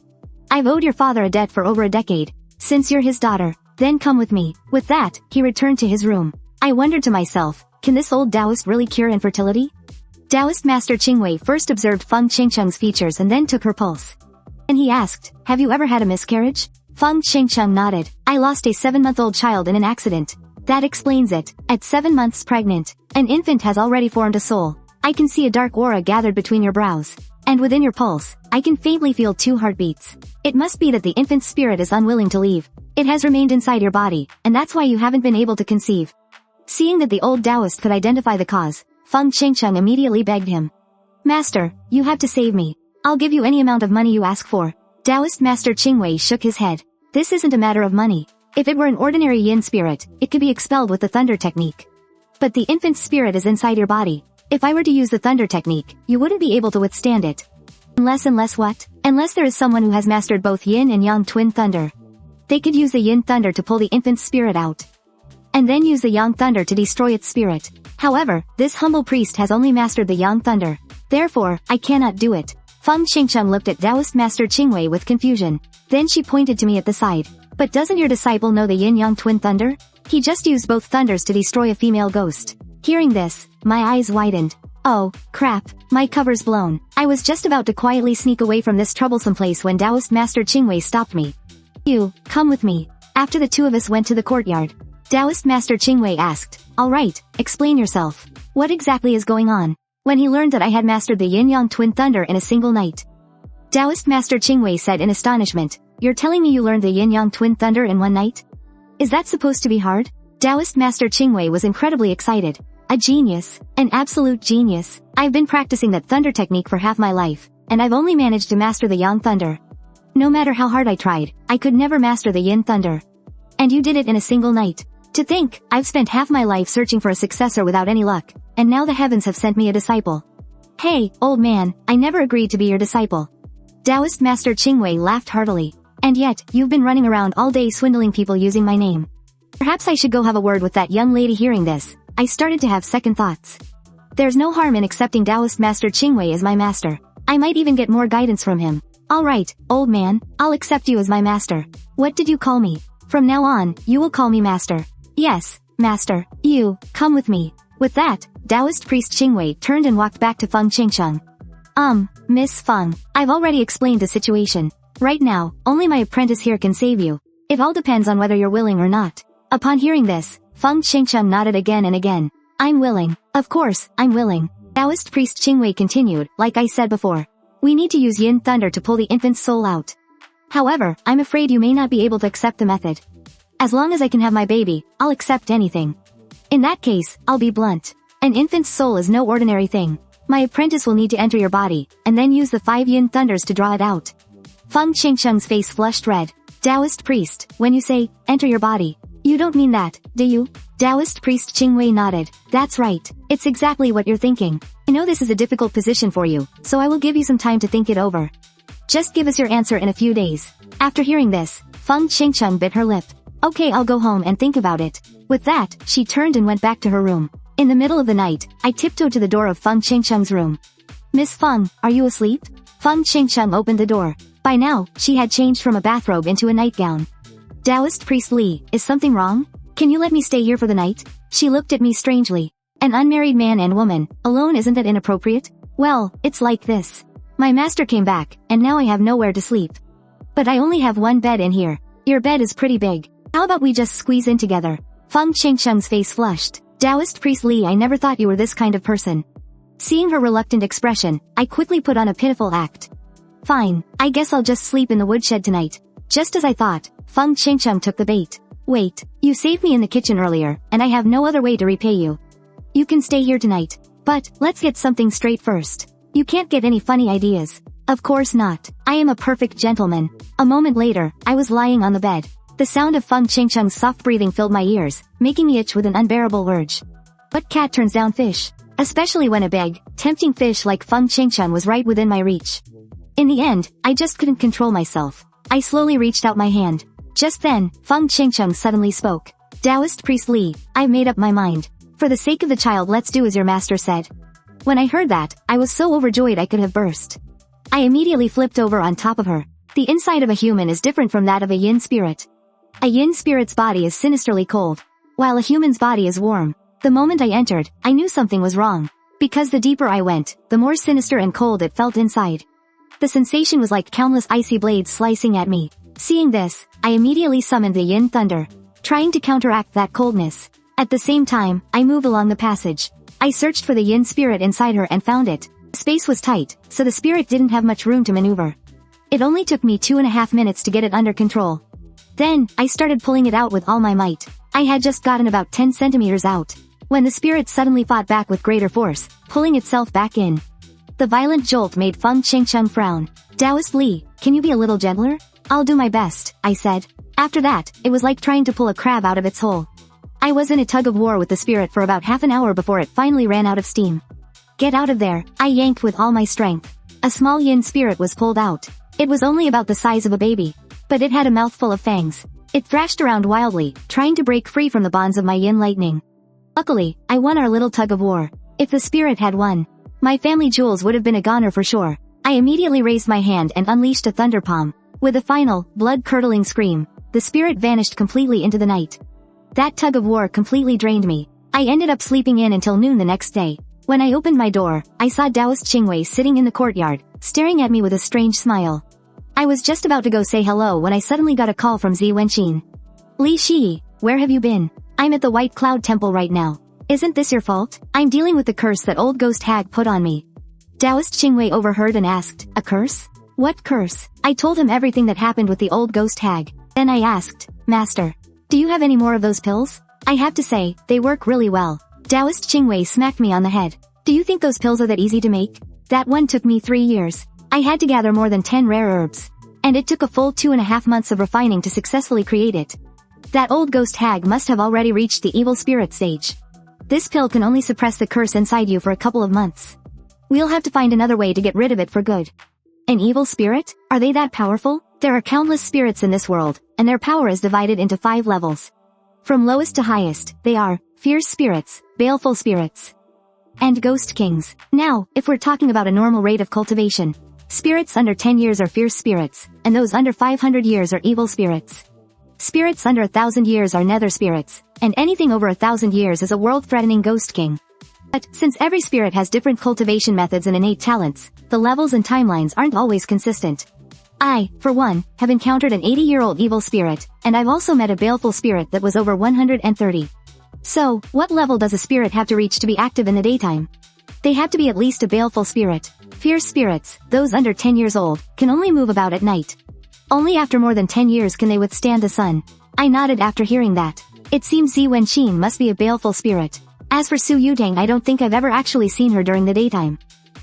"I've owed your father a debt for over a decade. Since you're his daughter, then come with me." With that, he returned to his room. I wondered to myself, can this old Taoist really cure infertility? Taoist Master Qingwei first observed Feng Qingcheng's features and then took her pulse. And he asked, "Have you ever had a miscarriage?" Feng Qingcheng nodded. "I lost a 7-month-old child in an accident." That explains it. At 7 months pregnant, an infant has already formed a soul. I can see a dark aura gathered between your brows. And within your pulse, I can faintly feel 2 heartbeats. It must be that the infant's spirit is unwilling to leave. It has remained inside your body, and that's why you haven't been able to conceive. Seeing that the old Taoist could identify the cause, Feng Qingcheng immediately begged him. "Master, you have to save me. I'll give you any amount of money you ask for." Taoist Master Qingwei shook his head. "This isn't a matter of money. If it were an ordinary yin spirit, it could be expelled with the thunder technique. But the infant's spirit is inside your body. If I were to use the thunder technique, you wouldn't be able to withstand it." Unless what? Unless there is someone who has mastered both yin and yang twin thunder. They could use the yin thunder to pull the infant's spirit out, and then use the yang thunder to destroy its spirit. However, this humble priest has only mastered the yang thunder. Therefore, I cannot do it. Feng Qingcheng looked at Taoist Master Qingwei with confusion. Then she pointed to me at the side. "But doesn't your disciple know the yin-yang twin thunder? He just used both thunders to destroy a female ghost." Hearing this, my eyes widened. Oh, crap, my cover's blown. I was just about to quietly sneak away from this troublesome place when Taoist Master Qingwei stopped me. "You, come with me." After the two of us went to the courtyard, Taoist Master Qingwei asked, "All right, explain yourself. What exactly is going on?" When he learned that I had mastered the yin-yang twin thunder in a single night, Taoist Master Qingwei said in astonishment, "You're telling me you learned the yin-yang twin thunder in one night? Is that supposed to be hard?" Taoist Master Qingwei was incredibly excited. "A genius. An absolute genius. I've been practicing that thunder technique for half my life, and I've only managed to master the yang thunder. No matter how hard I tried, I could never master the yin thunder. And you did it in a single night. To think, I've spent half my life searching for a successor without any luck, and now the heavens have sent me a disciple." "Hey, old man, I never agreed to be your disciple." Taoist Master Qingwei laughed heartily. "And yet, you've been running around all day swindling people using my name. Perhaps I should go have a word with that young lady." Hearing this, I started to have second thoughts. There's no harm in accepting Taoist Master Qingwei as my master. I might even get more guidance from him. "Alright, old man, I'll accept you as my master. What did you call me? From now on, you will call me master." "Yes, master. You, come with me." With that, Taoist priest Qingwei turned and walked back to Feng Qingcheng. Miss Feng, I've already explained the situation. Right now, only my apprentice here can save you. It all depends on whether you're willing or not." Upon hearing this, Feng Qingcheng nodded again and again. "I'm willing. Of course, I'm willing." Taoist priest Qingwei continued, "Like I said before, we need to use yin thunder to pull the infant's soul out. However, I'm afraid you may not be able to accept the method. As long as I can have my baby, I'll accept anything. In that case, I'll be blunt. An infant's soul is no ordinary thing. My apprentice will need to enter your body, and then use the 5 yin thunders to draw it out." Feng Qingcheng's face flushed red. "Taoist priest, when you say, enter your body, You don't mean that, do you? Taoist priest Qingwei nodded. That's right. It's exactly what you're thinking. I know this is a difficult position for you, so I will give you some time to think it over. Just give us your answer in a few days. After hearing this, Feng Qingcheng bit her lip. Okay, I'll go home and think about it. With that, she turned and went back to her room. In the middle of the night, I tiptoed to the door of Feng Qingcheng's room. Miss Feng, are you asleep? Feng Qingcheng opened the door. By now, she had changed from a bathrobe into a nightgown. Taoist priest Li, is something wrong? Can you let me stay here for the night? She looked at me strangely. An unmarried man and woman, alone, isn't that inappropriate? Well, it's like this. My master came back, and now I have nowhere to sleep. But I only have one bed in here. Your bed is pretty big. How about we just squeeze in together? Feng Qingcheng's face flushed. Taoist priest Li, I never thought you were this kind of person. Seeing her reluctant expression, I quickly put on a pitiful act. Fine, I guess I'll just sleep in the woodshed tonight. Just as I thought, Feng Qingcheng took the bait. Wait, you saved me in the kitchen earlier, and I have no other way to repay you. You can stay here tonight. But, let's get something straight first. You can't get any funny ideas. Of course not. I am a perfect gentleman. A moment later, I was lying on the bed. The sound of Feng Qingcheng's soft breathing filled my ears, making me itch with an unbearable urge. What cat turns down fish? Especially when a big, tempting fish like Feng Qingcheng was right within my reach. In the end, I just couldn't control myself. I slowly reached out my hand. Just then, Feng Qingcheng suddenly spoke. Taoist priest Li, I've made up my mind. For the sake of the child, let's do as your master said. When I heard that, I was so overjoyed I could have burst. I immediately flipped over on top of her. The inside of a human is different from that of a yin spirit. A yin spirit's body is sinisterly cold, while a human's body is warm. The moment I entered, I knew something was wrong. Because the deeper I went, the more sinister and cold it felt inside. The sensation was like countless icy blades slicing at me. Seeing this, I immediately summoned the yin thunder, trying to counteract that coldness. At the same time, I moved along the passage. I searched for the yin spirit inside her and found it. The space was tight, so the spirit didn't have much room to maneuver. It only took me 2.5 minutes to get it under control. Then, I started pulling it out with all my might. I had just gotten about 10 centimeters out, when the spirit suddenly fought back with greater force, pulling itself back in. The violent jolt made Feng Qingcheng frown. Taoist Li, can you be a little gentler? I'll do my best, I said. After that, it was like trying to pull a crab out of its hole. I was in a tug of war with the spirit for about half an hour before it finally ran out of steam. Get out of there, I yanked with all my strength. A small yin spirit was pulled out. It was only about the size of a baby, but it had a mouthful of fangs. It thrashed around wildly, trying to break free from the bonds of my yin lightning. Luckily, I won our little tug of war. If the spirit had won, my family jewels would have been a goner for sure. I immediately raised my hand and unleashed a thunder palm. With a final, blood-curdling scream, the spirit vanished completely into the night. That tug of war completely drained me. I ended up sleeping in until noon the next day. When I opened my door, I saw Taoist Qingwei sitting in the courtyard, staring at me with a strange smile. I was just about to go say hello when I suddenly got a call from Zi Wenqin. Li Shi, where have you been? I'm at the White Cloud Temple right now. Isn't this your fault? I'm dealing with the curse that old ghost hag put on me. Taoist Qingwei overheard and asked, a curse? What curse? I told him everything that happened with the old ghost hag. Then I asked, Master, do you have any more of those pills? I have to say, they work really well. Taoist Qingwei smacked me on the head. Do you think those pills are that easy to make? That one took me 3 years. I had to gather more than 10 rare herbs. And it took a full 2.5 months of refining to successfully create it. That old ghost hag must have already reached the evil spirit stage. This pill can only suppress the curse inside you for a couple of months. We'll have to find another way to get rid of it for good. An evil spirit? Are they that powerful? There are countless spirits in this world, and their power is divided into 5 levels. From lowest to highest, they are fierce spirits, baleful spirits, and ghost kings. Now, if we're talking about a normal rate of cultivation, spirits under 10 years are fierce spirits, and those under 500 years are evil spirits. Spirits under 1,000 years are nether spirits, and anything over 1,000 years is a world-threatening ghost king. But, since every spirit has different cultivation methods and innate talents, the levels and timelines aren't always consistent. I, for one, have encountered an 80-year-old evil spirit, and I've also met a baleful spirit that was over 130. So, what level does a spirit have to reach to be active in the daytime? They have to be at least a baleful spirit. Fierce spirits, those under 10 years old, can only move about at night. Only after more than 10 years can they withstand the sun. I nodded after hearing that. It seems Zi Wenqin must be a baleful spirit. As for Su Yutang, I don't think I've ever actually seen her during the daytime.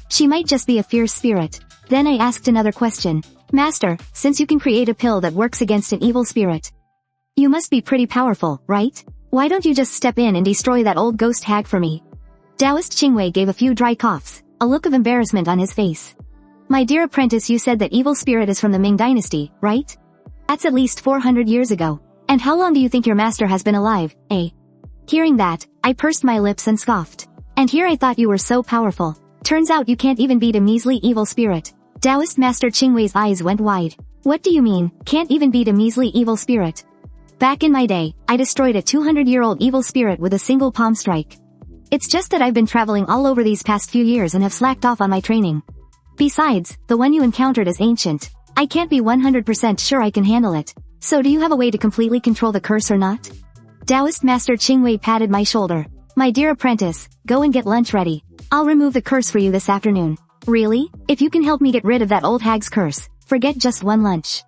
She might just be a fierce spirit. Then I asked another question. Master, since you can create a pill that works against an evil spirit, You must be pretty powerful, right? Why don't you just step in and destroy that old ghost hag for me? Taoist Qingwei gave a few dry coughs, a look of embarrassment on his face. My dear apprentice, you said that evil spirit is from the Ming dynasty, right? That's at least 400 years ago. And how long do you think your master has been alive, eh? Hearing that, I pursed my lips and scoffed. And here I thought you were so powerful. Turns out you can't even beat a measly evil spirit. Taoist Master Qingwei's eyes went wide. What do you mean, can't even beat a measly evil spirit? Back in my day, I destroyed a 200-year-old evil spirit with a single palm strike. It's just that I've been traveling all over these past few years and have slacked off on my training. Besides, the one you encountered is ancient. I can't be 100% sure I can handle it. So do you have a way to completely control the curse or not? Taoist Master Qingwei patted my shoulder. My dear apprentice, go and get lunch ready. I'll remove the curse for you this afternoon. Really? If you can help me get rid of that old hag's curse, forget just one lunch.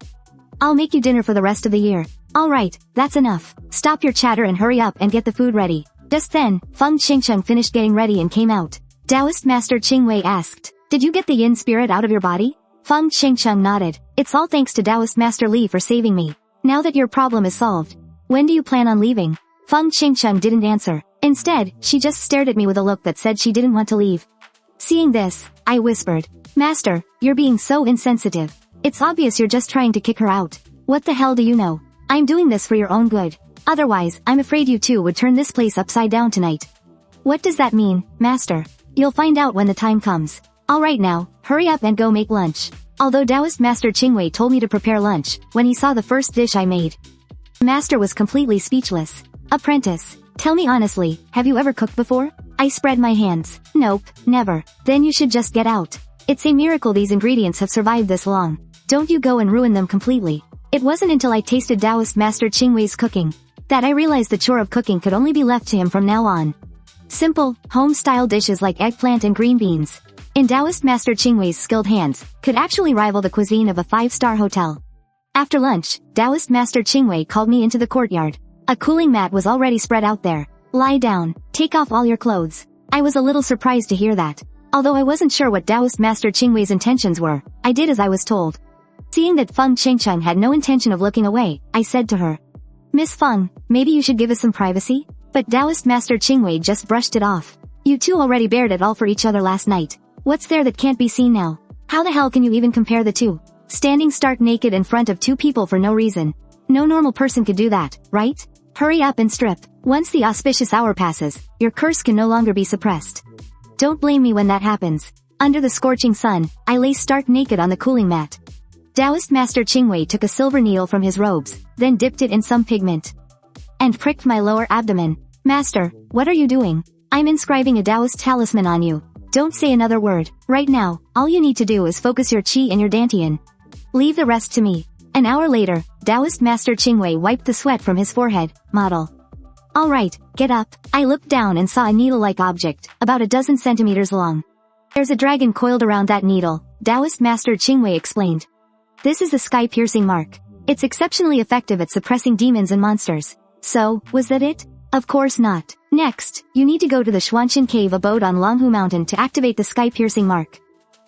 I'll make you dinner for the rest of the year. Alright, that's enough. Stop your chatter and hurry up and get the food ready. Just then, Feng Qingcheng finished getting ready and came out. Taoist Master Qingwei asked, did you get the yin spirit out of your body? Feng Qingcheng nodded. It's all thanks to Taoist Master Li for saving me. Now that your problem is solved, when do you plan on leaving? Feng Qingcheng didn't answer. Instead, she just stared at me with a look that said she didn't want to leave. Seeing this, I whispered, Master, you're being so insensitive. It's obvious you're just trying to kick her out. What the hell do you know? I'm doing this for your own good. Otherwise, I'm afraid you two would turn this place upside down tonight. What does that mean, Master? You'll find out when the time comes. Alright now, hurry up and go make lunch. Although Taoist Master Qingwei told me to prepare lunch, when he saw the first dish I made, Master was completely speechless. Apprentice, tell me honestly, have you ever cooked before? I spread my hands. Nope, never. Then you should just get out. It's a miracle these ingredients have survived this long. Don't you go and ruin them completely. It wasn't until I tasted Taoist Master Qingwei's cooking that I realized the chore of cooking could only be left to him from now on. Simple, home-style dishes like eggplant and green beans, in Taoist Master Qingwei's skilled hands, could actually rival the cuisine of a 5-star hotel. After lunch, Taoist Master Qingwei called me into the courtyard. A cooling mat was already spread out there. Lie down, take off all your clothes. I was a little surprised to hear that. Although I wasn't sure what Taoist Master Qingwei's intentions were, I did as I was told. Seeing that Feng Qingcheng had no intention of looking away, I said to her, Miss Feng, maybe you should give us some privacy? But Taoist Master Qingwei just brushed it off. You two already bared it all for each other last night. What's there that can't be seen now? How the hell can you even compare the two? Standing stark naked in front of two people for no reason. No normal person could do that, right? Hurry up and strip. Once the auspicious hour passes, your curse can no longer be suppressed. Don't blame me when that happens. Under the scorching sun, I lay stark naked on the cooling mat. Taoist Master Qingwei took a silver needle from his robes, then dipped it in some pigment, and pricked my lower abdomen. Master, what are you doing? I'm inscribing a Taoist talisman on you. Don't say another word. Right now, all you need to do is focus your chi and your dantian. Leave the rest to me. An hour later, Taoist Master Qingwei wiped the sweat from his forehead. Model. Alright, get up. I looked down and saw a needle-like object, about a dozen centimeters long. There's a dragon coiled around that needle, Taoist Master Qingwei explained. This is the sky-piercing mark. It's exceptionally effective at suppressing demons and monsters. So, was that it? Of course not. Next, you need to go to the Xuanxin cave abode on Longhu Mountain to activate the sky-piercing mark.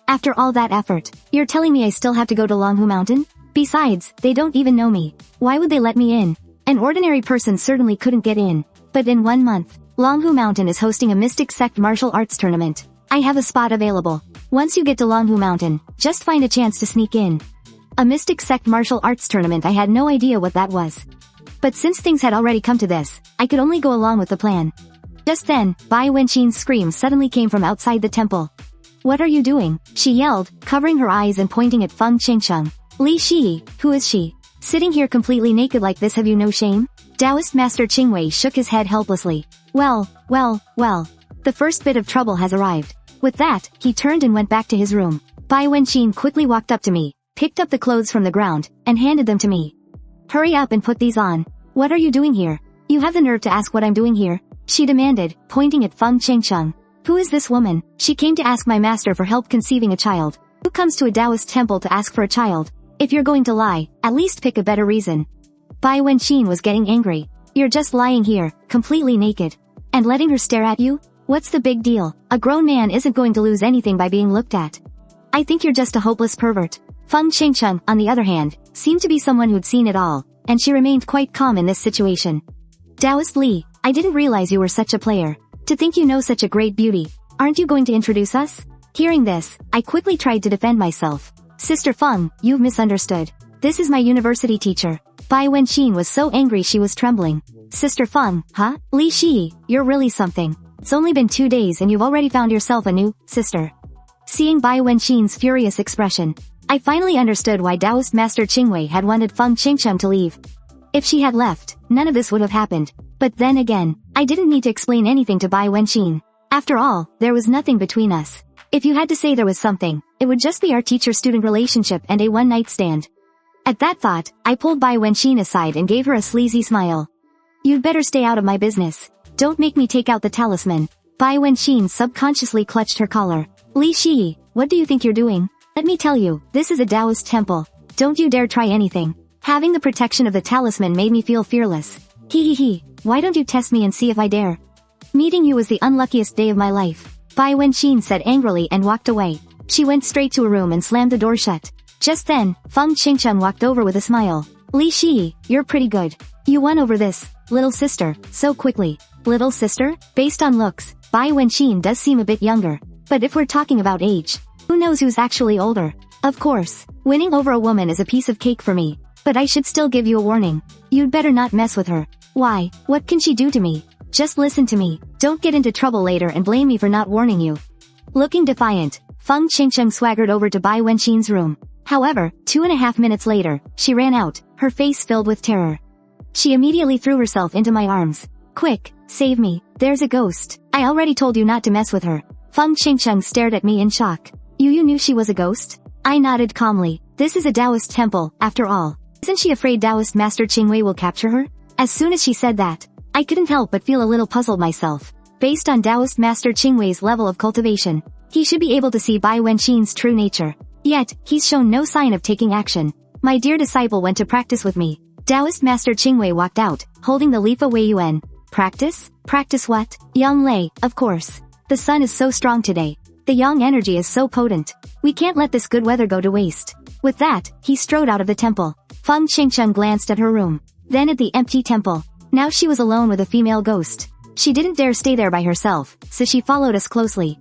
After all that effort, you're telling me I still have to go to Longhu Mountain? Besides, they don't even know me. Why would they let me in? An ordinary person certainly couldn't get in. But in 1 month, Longhu Mountain is hosting a Mystic Sect martial arts tournament. I have a spot available. Once you get to Longhu Mountain, just find a chance to sneak in. A Mystic Sect martial arts tournament, I had no idea what that was. But since things had already come to this, I could only go along with the plan. Just then, Bai Wenqin's scream suddenly came from outside the temple. What are you doing? She yelled, covering her eyes and pointing at Feng Qingcheng. Li Shi, who is she? Sitting here completely naked like this, have you no shame? Taoist Master Qingwei shook his head helplessly. Well. The first bit of trouble has arrived. With that, he turned and went back to his room. Bai Wenqin quickly walked up to me, picked up the clothes from the ground, and handed them to me. Hurry up and put these on. What are you doing here? You have the nerve to ask what I'm doing here? She demanded, pointing at Feng Qingcheng. Who is this woman? She came to ask my master for help conceiving a child. Who comes to a Taoist temple to ask for a child? If you're going to lie, at least pick a better reason. Bai Wenqin was getting angry. You're just lying here, completely naked, and letting her stare at you? What's the big deal? A grown man isn't going to lose anything by being looked at. I think you're just a hopeless pervert. Feng Qingcheng, on the other hand, seemed to be someone who'd seen it all. and she remained quite calm in this situation. Taoist Li, I didn't realize you were such a player. To think you know such a great beauty. Aren't you going to introduce us? Hearing this, I quickly tried to defend myself. Sister Feng, you've misunderstood. This is my university teacher. Bai Wenxin was so angry she was trembling. Sister Feng, huh? Li Shi, you're really something. It's only been 2 days and you've already found yourself a new sister. Seeing Bai Wenxin's furious expression, I finally understood why Taoist Master Qingwei had wanted Feng Qingsheng to leave. If she had left, none of this would have happened. But then again, I didn't need to explain anything to Bai Wenxin. After all, there was nothing between us. If you had to say there was something, it would just be our teacher-student relationship and a one-night stand. At that thought, I pulled Bai Wenxin aside and gave her a sleazy smile. You'd better stay out of my business. Don't make me take out the talisman. Bai Wenxin subconsciously clutched her collar. Li Shi, what do you think you're doing? Let me tell you, this is a Taoist temple. Don't you dare try anything. Having the protection of the talisman made me feel fearless. Hee, why don't you test me and see if I dare? Meeting you was the unluckiest day of my life. Bai Wenxin said angrily and walked away. She went straight to a room and slammed the door shut. Just then, Feng Qingsheng walked over with a smile. Li Shi, you're pretty good. You won over this, little sister, so quickly. Little sister? Based on looks, Bai Wenxin does seem a bit younger. But if we're talking about age, who knows who's actually older? Of course, winning over a woman is a piece of cake for me. But I should still give you a warning. You'd better not mess with her. Why? What can she do to me? Just listen to me. Don't get into trouble later and blame me for not warning you. Looking defiant, Feng Qingsheng swaggered over to Bai Wenxin's room. However, 2.5 minutes later, she ran out, her face filled with terror. She immediately threw herself into my arms. Quick, save me, there's a ghost. I already told you not to mess with her. Feng Qingsheng stared at me in shock. You knew she was a ghost? I nodded calmly. This is a Taoist temple, after all. Isn't she afraid Taoist Master Qingwei will capture her? As soon as she said that, I couldn't help but feel a little puzzled myself. Based on Taoist Master Qingwei's level of cultivation, he should be able to see Bai Wenxin's true nature. Yet, he's shown no sign of taking action. My dear disciple went to practice with me. Taoist Master Qingwei walked out, holding the Lifa Wei Yuan. Practice? Practice what? Yang Lei, of course. The sun is so strong today. The yang energy is so potent. We can't let this good weather go to waste. With that, he strode out of the temple. Feng Qingsheng glanced at her room. Then at the empty temple. Now she was alone with a female ghost. She didn't dare stay there by herself, so she followed us closely.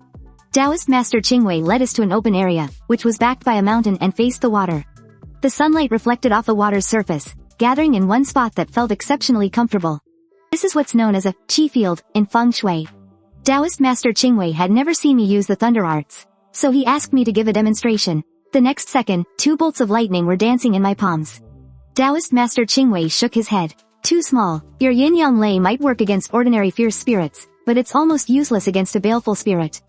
Taoist Master Qingwei led us to an open area, which was backed by a mountain and faced the water. The sunlight reflected off the water's surface, gathering in one spot that felt exceptionally comfortable. This is what's known as a qi field in feng shui. Taoist Master Qingwei had never seen me use the thunder arts, so he asked me to give a demonstration. The next second, 2 bolts of lightning were dancing in my palms. Taoist Master Qingwei shook his head. Too small. Your yin yang lei might work against ordinary fierce spirits, but it's almost useless against a baleful spirit.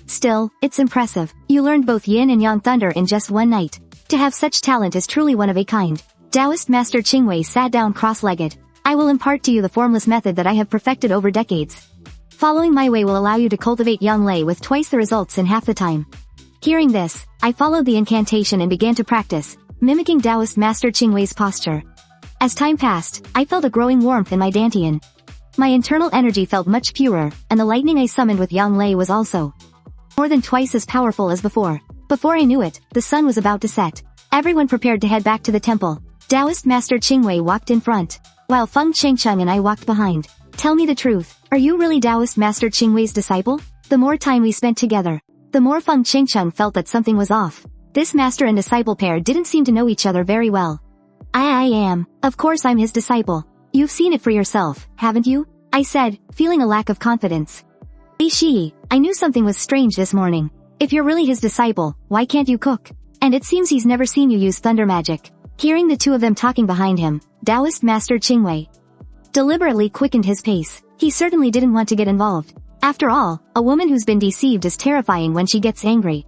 Still, it's impressive. You learned both yin and yang thunder in just one night. To have such talent is truly one of a kind. Taoist Master Qingwei sat down cross-legged. I will impart to you the formless method that I have perfected over decades. Following my way will allow you to cultivate yang lei with twice the results in half the time. Hearing this, I followed the incantation and began to practice, mimicking Taoist Master Qingwei's posture. As time passed, I felt a growing warmth in my dantian. My internal energy felt much purer, and the lightning I summoned with yang lei was also more than twice as powerful as before. Before I knew it, the sun was about to set. Everyone prepared to head back to the temple. Taoist Master Qingwei walked in front, while Feng Qingsheng and I walked behind. Tell me the truth, are you really Taoist Master Qingwei's disciple? The more time we spent together, the more Feng Qingsheng felt that something was off. This master and disciple pair didn't seem to know each other very well. I am. Of course I'm his disciple. You've seen it for yourself, haven't you? I said, feeling a lack of confidence. Li Shi, I knew something was strange this morning. If you're really his disciple, why can't you cook? And it seems he's never seen you use thunder magic. Hearing the two of them talking behind him, Taoist Master Qingwei deliberately quickened his pace. He certainly didn't want to get involved. After all, a woman who's been deceived is terrifying when she gets angry.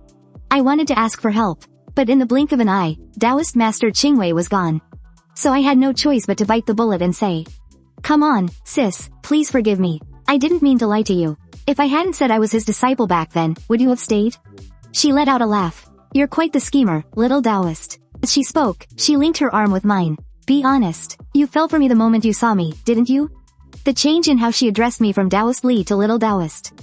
I wanted to ask for help, but in the blink of an eye, Taoist Master Qingwei was gone. So I had no choice but to bite the bullet and say, "Come on, sis, please forgive me. I didn't mean to lie to you. If I hadn't said I was his disciple back then, would you have stayed?" She let out a laugh. "You're quite the schemer, little Taoist." As she spoke, she linked her arm with mine. "Be honest. You fell for me the moment you saw me, didn't you?" The change in how she addressed me from Taoist Li to little Taoist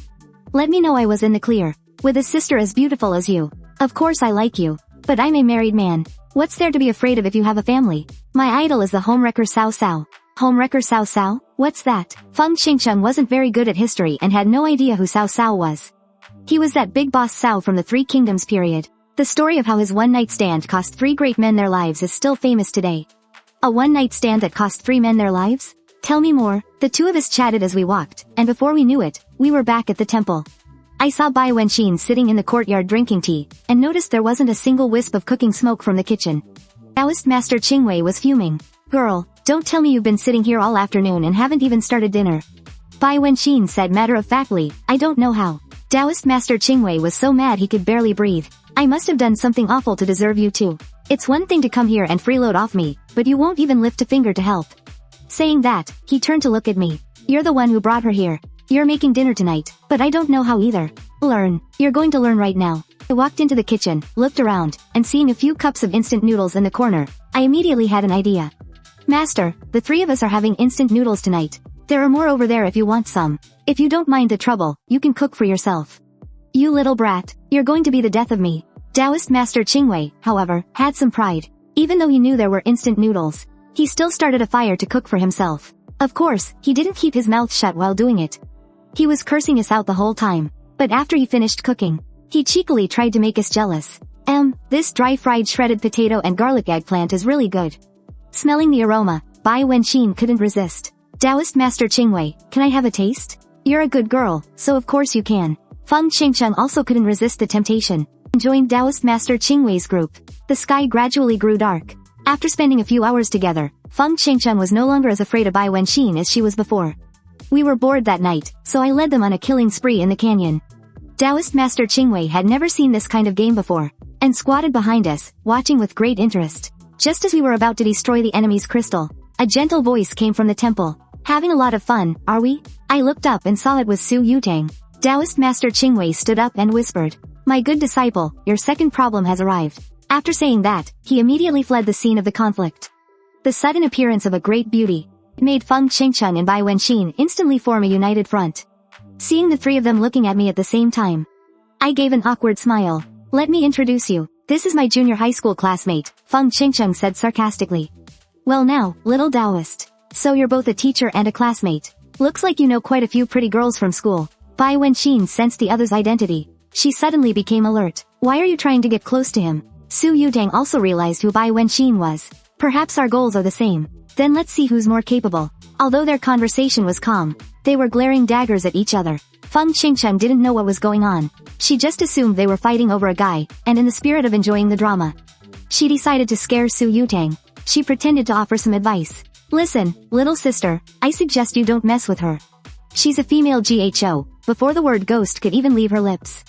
let me know I was in the clear. With a sister as beautiful as you, of course I like you, but I'm a married man. What's there to be afraid of if you have a family? My idol is the homewrecker Cao Cao. Homewrecker Cao Cao? What's that? Feng Qingcheng wasn't very good at history and had no idea who Cao Cao was. He was that big boss Cao from the Three Kingdoms period. The story of how his one-night stand cost 3 great men their lives is still famous today. A one-night stand that cost 3 men their lives? Tell me more. The two of us chatted as we walked, and before we knew it, we were back at the temple. I saw Bai Wenqin sitting in the courtyard drinking tea, and noticed there wasn't a single wisp of cooking smoke from the kitchen. Taoist Master Qingwei was fuming. Girl, don't tell me you've been sitting here all afternoon and haven't even started dinner. Bai Wenqin said matter-of-factly, I don't know how. Taoist Master Qingwei was so mad he could barely breathe. I must have done something awful to deserve you too. It's one thing to come here and freeload off me, but you won't even lift a finger to help. Saying that, he turned to look at me. You're the one who brought her here. You're making dinner tonight, but I don't know how either. Learn. You're going to learn right now. I walked into the kitchen, looked around, and seeing a few cups of instant noodles in the corner, I immediately had an idea. Master, the 3 of us are having instant noodles tonight. There are more over there if you want some. If you don't mind the trouble, you can cook for yourself. You little brat, you're going to be the death of me. Taoist Master Qingwei, however, had some pride. Even though he knew there were instant noodles, he still started a fire to cook for himself. Of course, he didn't keep his mouth shut while doing it. He was cursing us out the whole time. But after he finished cooking, he cheekily tried to make us jealous. This dry-fried shredded potato and garlic eggplant is really good. Smelling the aroma, Bai Wenqin couldn't resist. Taoist Master Qingwei, can I have a taste? You're a good girl, so of course you can. Feng Qingcheng also couldn't resist the temptation, and joined Taoist Master Qingwei's group. The sky gradually grew dark. After spending a few hours together, Feng Qingcheng was no longer as afraid of Bai Wenqin as she was before. We were bored that night, so I led them on a killing spree in the canyon. Taoist Master Qingwei had never seen this kind of game before, and squatted behind us, watching with great interest. Just as we were about to destroy the enemy's crystal, a gentle voice came from the temple. Having a lot of fun, are we? I looked up and saw it was Su Yutang. Taoist Master Qingwei stood up and whispered, My good disciple, your second problem has arrived. After saying that, he immediately fled the scene of the conflict. The sudden appearance of a great beauty, it made Feng Qingcheng and Bai Wenqin instantly form a united front. Seeing the 3 of them looking at me at the same time, I gave an awkward smile. Let me introduce you. This is my junior high school classmate, Feng Qingcheng said sarcastically. Well now, little Taoist. So you're both a teacher and a classmate. Looks like you know quite a few pretty girls from school. Bai Wenqin sensed the other's identity. She suddenly became alert. Why are you trying to get close to him? Su Yutang also realized who Bai Wenqin was. Perhaps our goals are the same. Then let's see who's more capable. Although their conversation was calm, they were glaring daggers at each other. Feng Qingcheng didn't know what was going on. She just assumed they were fighting over a guy, and in the spirit of enjoying the drama, she decided to scare Su Yutang. She pretended to offer some advice. Listen, little sister, I suggest you don't mess with her. She's a female GHO, before the word ghost could even leave her lips.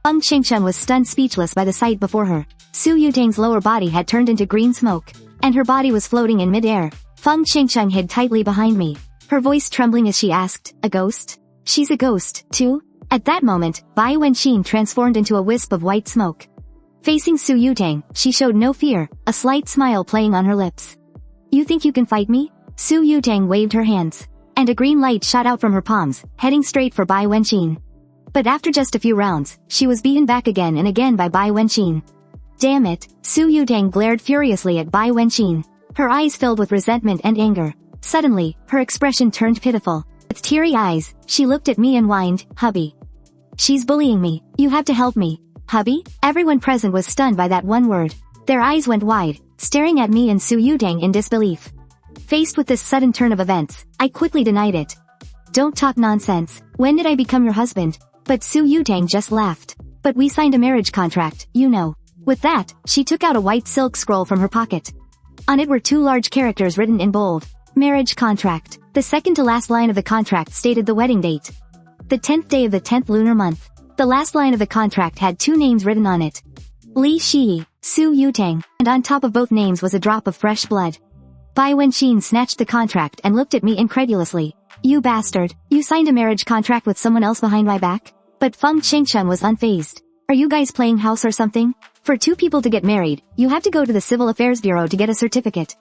Feng Qingcheng was stunned speechless by the sight before her. Su Yutang's lower body had turned into green smoke, and her body was floating in mid-air. Feng Qingcheng hid tightly behind me, her voice trembling as she asked, A ghost? She's a ghost, too? At that moment, Bai Wenqin transformed into a wisp of white smoke. Facing Su Yutang, she showed no fear, a slight smile playing on her lips. You think you can fight me? Su Yutang waved her hands, and a green light shot out from her palms, heading straight for Bai Wenqin. But after just a few rounds, she was beaten back again and again by Bai Wenqin. Damn it, Su Yutang glared furiously at Bai Wenqin. Her eyes filled with resentment and anger. Suddenly, her expression turned pitiful. With teary eyes, she looked at me and whined, Hubby. She's bullying me. You have to help me. Hubby? Everyone present was stunned by that one word. Their eyes went wide, staring at me and Su Yutang in disbelief. Faced with this sudden turn of events, I quickly denied it. Don't talk nonsense. When did I become your husband? But Su Yutang just laughed. But we signed a marriage contract, you know. With that, she took out a white silk scroll from her pocket. On it were 2 large characters written in bold. Marriage contract. The second to last line of the contract stated the wedding date. The 10th day of the 10th lunar month. The last line of the contract had 2 names written on it. Li Shi, Su Yutang, and on top of both names was a drop of fresh blood. Bai Wenqin snatched the contract and looked at me incredulously. You bastard, you signed a marriage contract with someone else behind my back? But Feng Qingcheng was unfazed. Are you guys playing house or something? For 2 people to get married, you have to go to the Civil Affairs Bureau to get a certificate.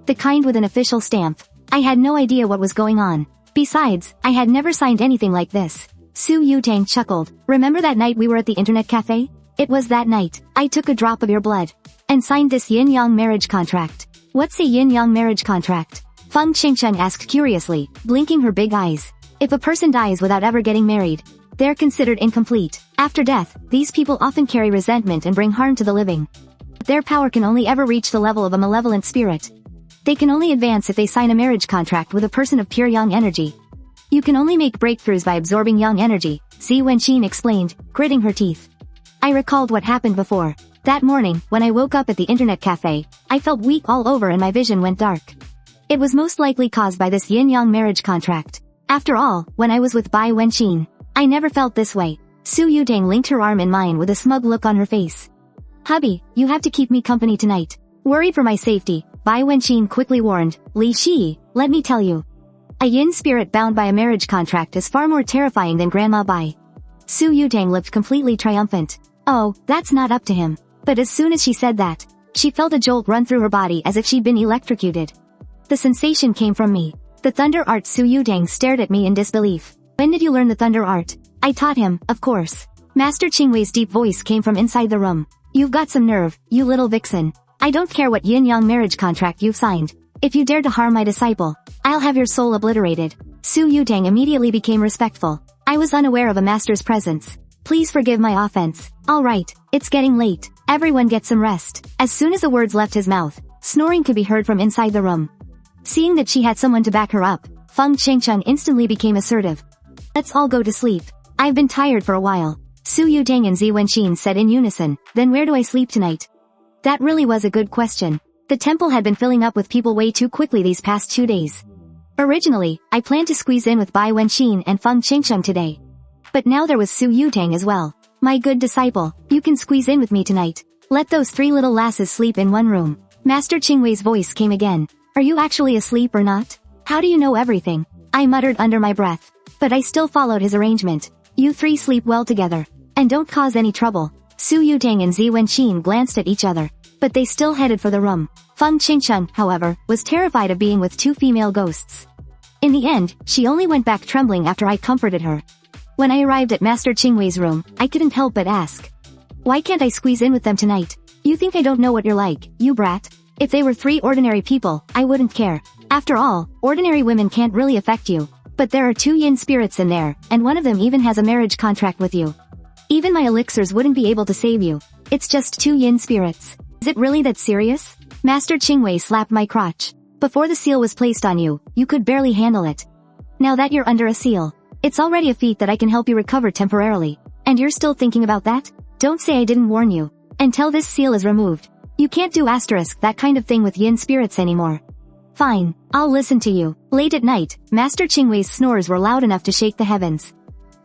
The kind with an official stamp. I had no idea what was going on. Besides, I had never signed anything like this. Su Yutang chuckled. Remember that night we were at the internet cafe? It was that night, I took a drop of your blood. And signed this yin-yang marriage contract. What's a yin-yang marriage contract? Feng Xianxia asked curiously, blinking her big eyes. If a person dies without ever getting married, they're considered incomplete. After death, these people often carry resentment and bring harm to the living. Their power can only ever reach the level of a malevolent spirit. They can only advance if they sign a marriage contract with a person of pure yang energy. You can only make breakthroughs by absorbing yang energy, Zi Wenqin explained, gritting her teeth. I recalled what happened before. That morning, when I woke up at the internet cafe, I felt weak all over and my vision went dark. It was most likely caused by this yin-yang marriage contract. After all, when I was with Bai Wenqin, I never felt this way. Su Yudang linked her arm in mine with a smug look on her face. Hubby, you have to keep me company tonight. Worried for my safety, Bai Wenqin quickly warned, Li Shi, let me tell you. A yin spirit bound by a marriage contract is far more terrifying than Grandma Bai. Su Yudang looked completely triumphant. Oh, that's not up to him. But as soon as she said that, she felt a jolt run through her body as if she'd been electrocuted. The sensation came from me. The thunder art. Su Yudang stared at me in disbelief. When did you learn the thunder art? I taught him, of course. Master Qingwei's deep voice came from inside the room. You've got some nerve, you little vixen. I don't care what yin-yang marriage contract you've signed. If you dare to harm my disciple, I'll have your soul obliterated. Su Yudang immediately became respectful. I was unaware of a master's presence. Please forgive my offense. Alright, it's getting late. Everyone get some rest. As soon as the words left his mouth, snoring could be heard from inside the room. Seeing that she had someone to back her up, Feng Xianxia instantly became assertive. Let's all go to sleep. I've been tired for a while. Su Yudang and Zi Wenqin said in unison, then where do I sleep tonight? That really was a good question. The temple had been filling up with people way too quickly these past 2 days. Originally, I planned to squeeze in with Bai Wenqin and Feng Xianxia today. But now there was Su Yudang as well. My good disciple, you can squeeze in with me tonight. Let those 3 little lasses sleep in one room. Master Qingwei's voice came again. Are you actually asleep or not? How do you know everything? I muttered under my breath. But I still followed his arrangement. You 3 sleep well together. And don't cause any trouble. Su Yudang and Zi Wenqin glanced at each other. But they still headed for the room. Feng Xianxia, however, was terrified of being with 2 female ghosts. In the end, she only went back trembling after I comforted her. When I arrived at Master Qingwei's room, I couldn't help but ask. Why can't I squeeze in with them tonight? You think I don't know what you're like, you brat? If they were 3 ordinary people, I wouldn't care. After all, ordinary women can't really affect you. But there are 2 yin spirits in there, and one of them even has a marriage contract with you. Even my elixirs wouldn't be able to save you. It's just 2 yin spirits. Is it really that serious? Master Qingwei slapped my crotch. Before the seal was placed on you, you could barely handle it. Now that you're under a seal, it's already a feat that I can help you recover temporarily. And you're still thinking about that? Don't say I didn't warn you. Until this seal is removed, you can't do that kind of thing with yin spirits anymore. Fine, I'll listen to you. Late at night, Master Qingwei's snores were loud enough to shake the heavens.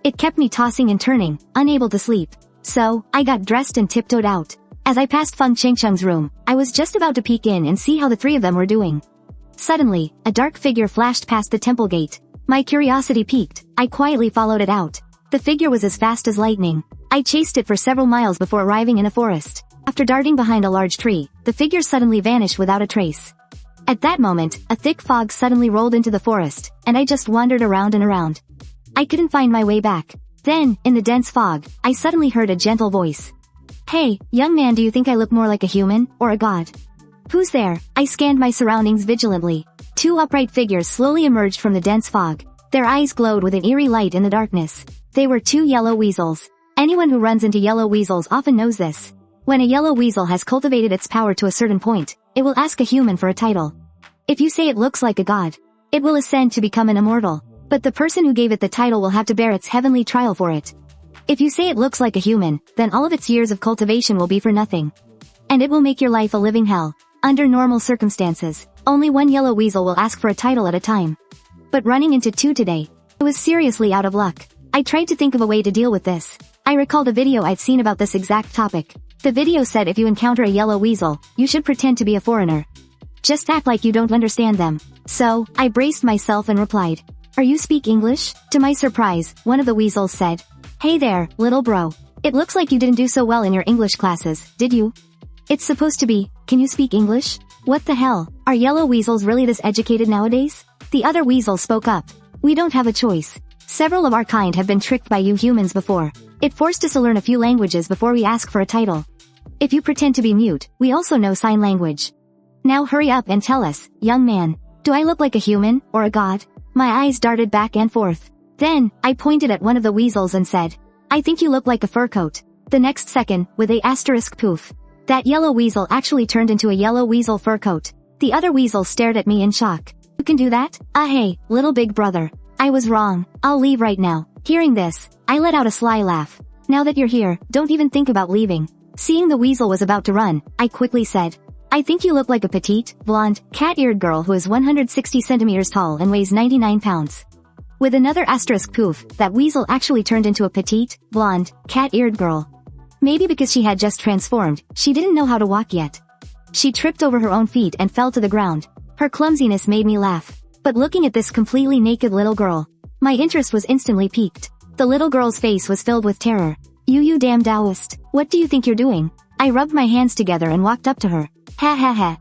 It kept me tossing and turning, unable to sleep. So, I got dressed and tiptoed out. As I passed Feng Xianxia's room, I was just about to peek in and see how the 3 of them were doing. Suddenly, a dark figure flashed past the temple gate. My curiosity piqued. I quietly followed it out. The figure was as fast as lightning. I chased it for several miles before arriving in a forest. After darting behind a large tree, the figure suddenly vanished without a trace. At that moment, a thick fog suddenly rolled into the forest, and I just wandered around and around. I couldn't find my way back. Then, in the dense fog, I suddenly heard a gentle voice. Hey, young man, do you think I look more like a human, or a god? Who's there? I scanned my surroundings vigilantly. 2 upright figures slowly emerged from the dense fog. Their eyes glowed with an eerie light in the darkness. They were 2 yellow weasels. Anyone who runs into yellow weasels often knows this. When a yellow weasel has cultivated its power to a certain point, it will ask a human for a title. If you say it looks like a god, it will ascend to become an immortal. But the person who gave it the title will have to bear its heavenly trial for it. If you say it looks like a human, then all of its years of cultivation will be for nothing. And it will make your life a living hell. Under normal circumstances, only 1 yellow weasel will ask for a title at a time. But running into 2 today, I was seriously out of luck. I tried to think of a way to deal with this. I recalled a video I'd seen about this exact topic. The video said if you encounter a yellow weasel, you should pretend to be a foreigner. Just act like you don't understand them. So, I braced myself and replied, "Are you speak English?" To my surprise, one of the weasels said, "Hey there, little bro. It looks like you didn't do so well in your English classes, did you? It's supposed to be, can you speak English? What the hell? Are yellow weasels really this educated nowadays?" The other weasel spoke up. "We don't have a choice. Several of our kind have been tricked by you humans before. It forced us to learn a few languages before we ask for a title. If you pretend to be mute, we also know sign language. Now hurry up and tell us, young man. Do I look like a human, or a god? My eyes darted back and forth. Then, I pointed at one of the weasels and said, I think you look like a fur coat. The next second, with a asterisk poof. That yellow weasel actually turned into a yellow weasel fur coat. The other weasel stared at me in shock. You can do that? Hey, little big brother. I was wrong. I'll leave right now. Hearing this, I let out a sly laugh. Now that you're here, don't even think about leaving. Seeing the weasel was about to run, I quickly said, I think you look like a petite, blonde, cat-eared girl who is 160 centimeters tall and weighs 99 pounds. With another asterisk poof, that weasel actually turned into a petite, blonde, cat-eared girl. Maybe because she had just transformed, she didn't know how to walk yet. She tripped over her own feet and fell to the ground. Her clumsiness made me laugh. But looking at this completely naked little girl, my interest was instantly piqued. The little girl's face was filled with terror. You damn Taoist. What do you think you're doing? I rubbed my hands together and walked up to her. Ha ha ha.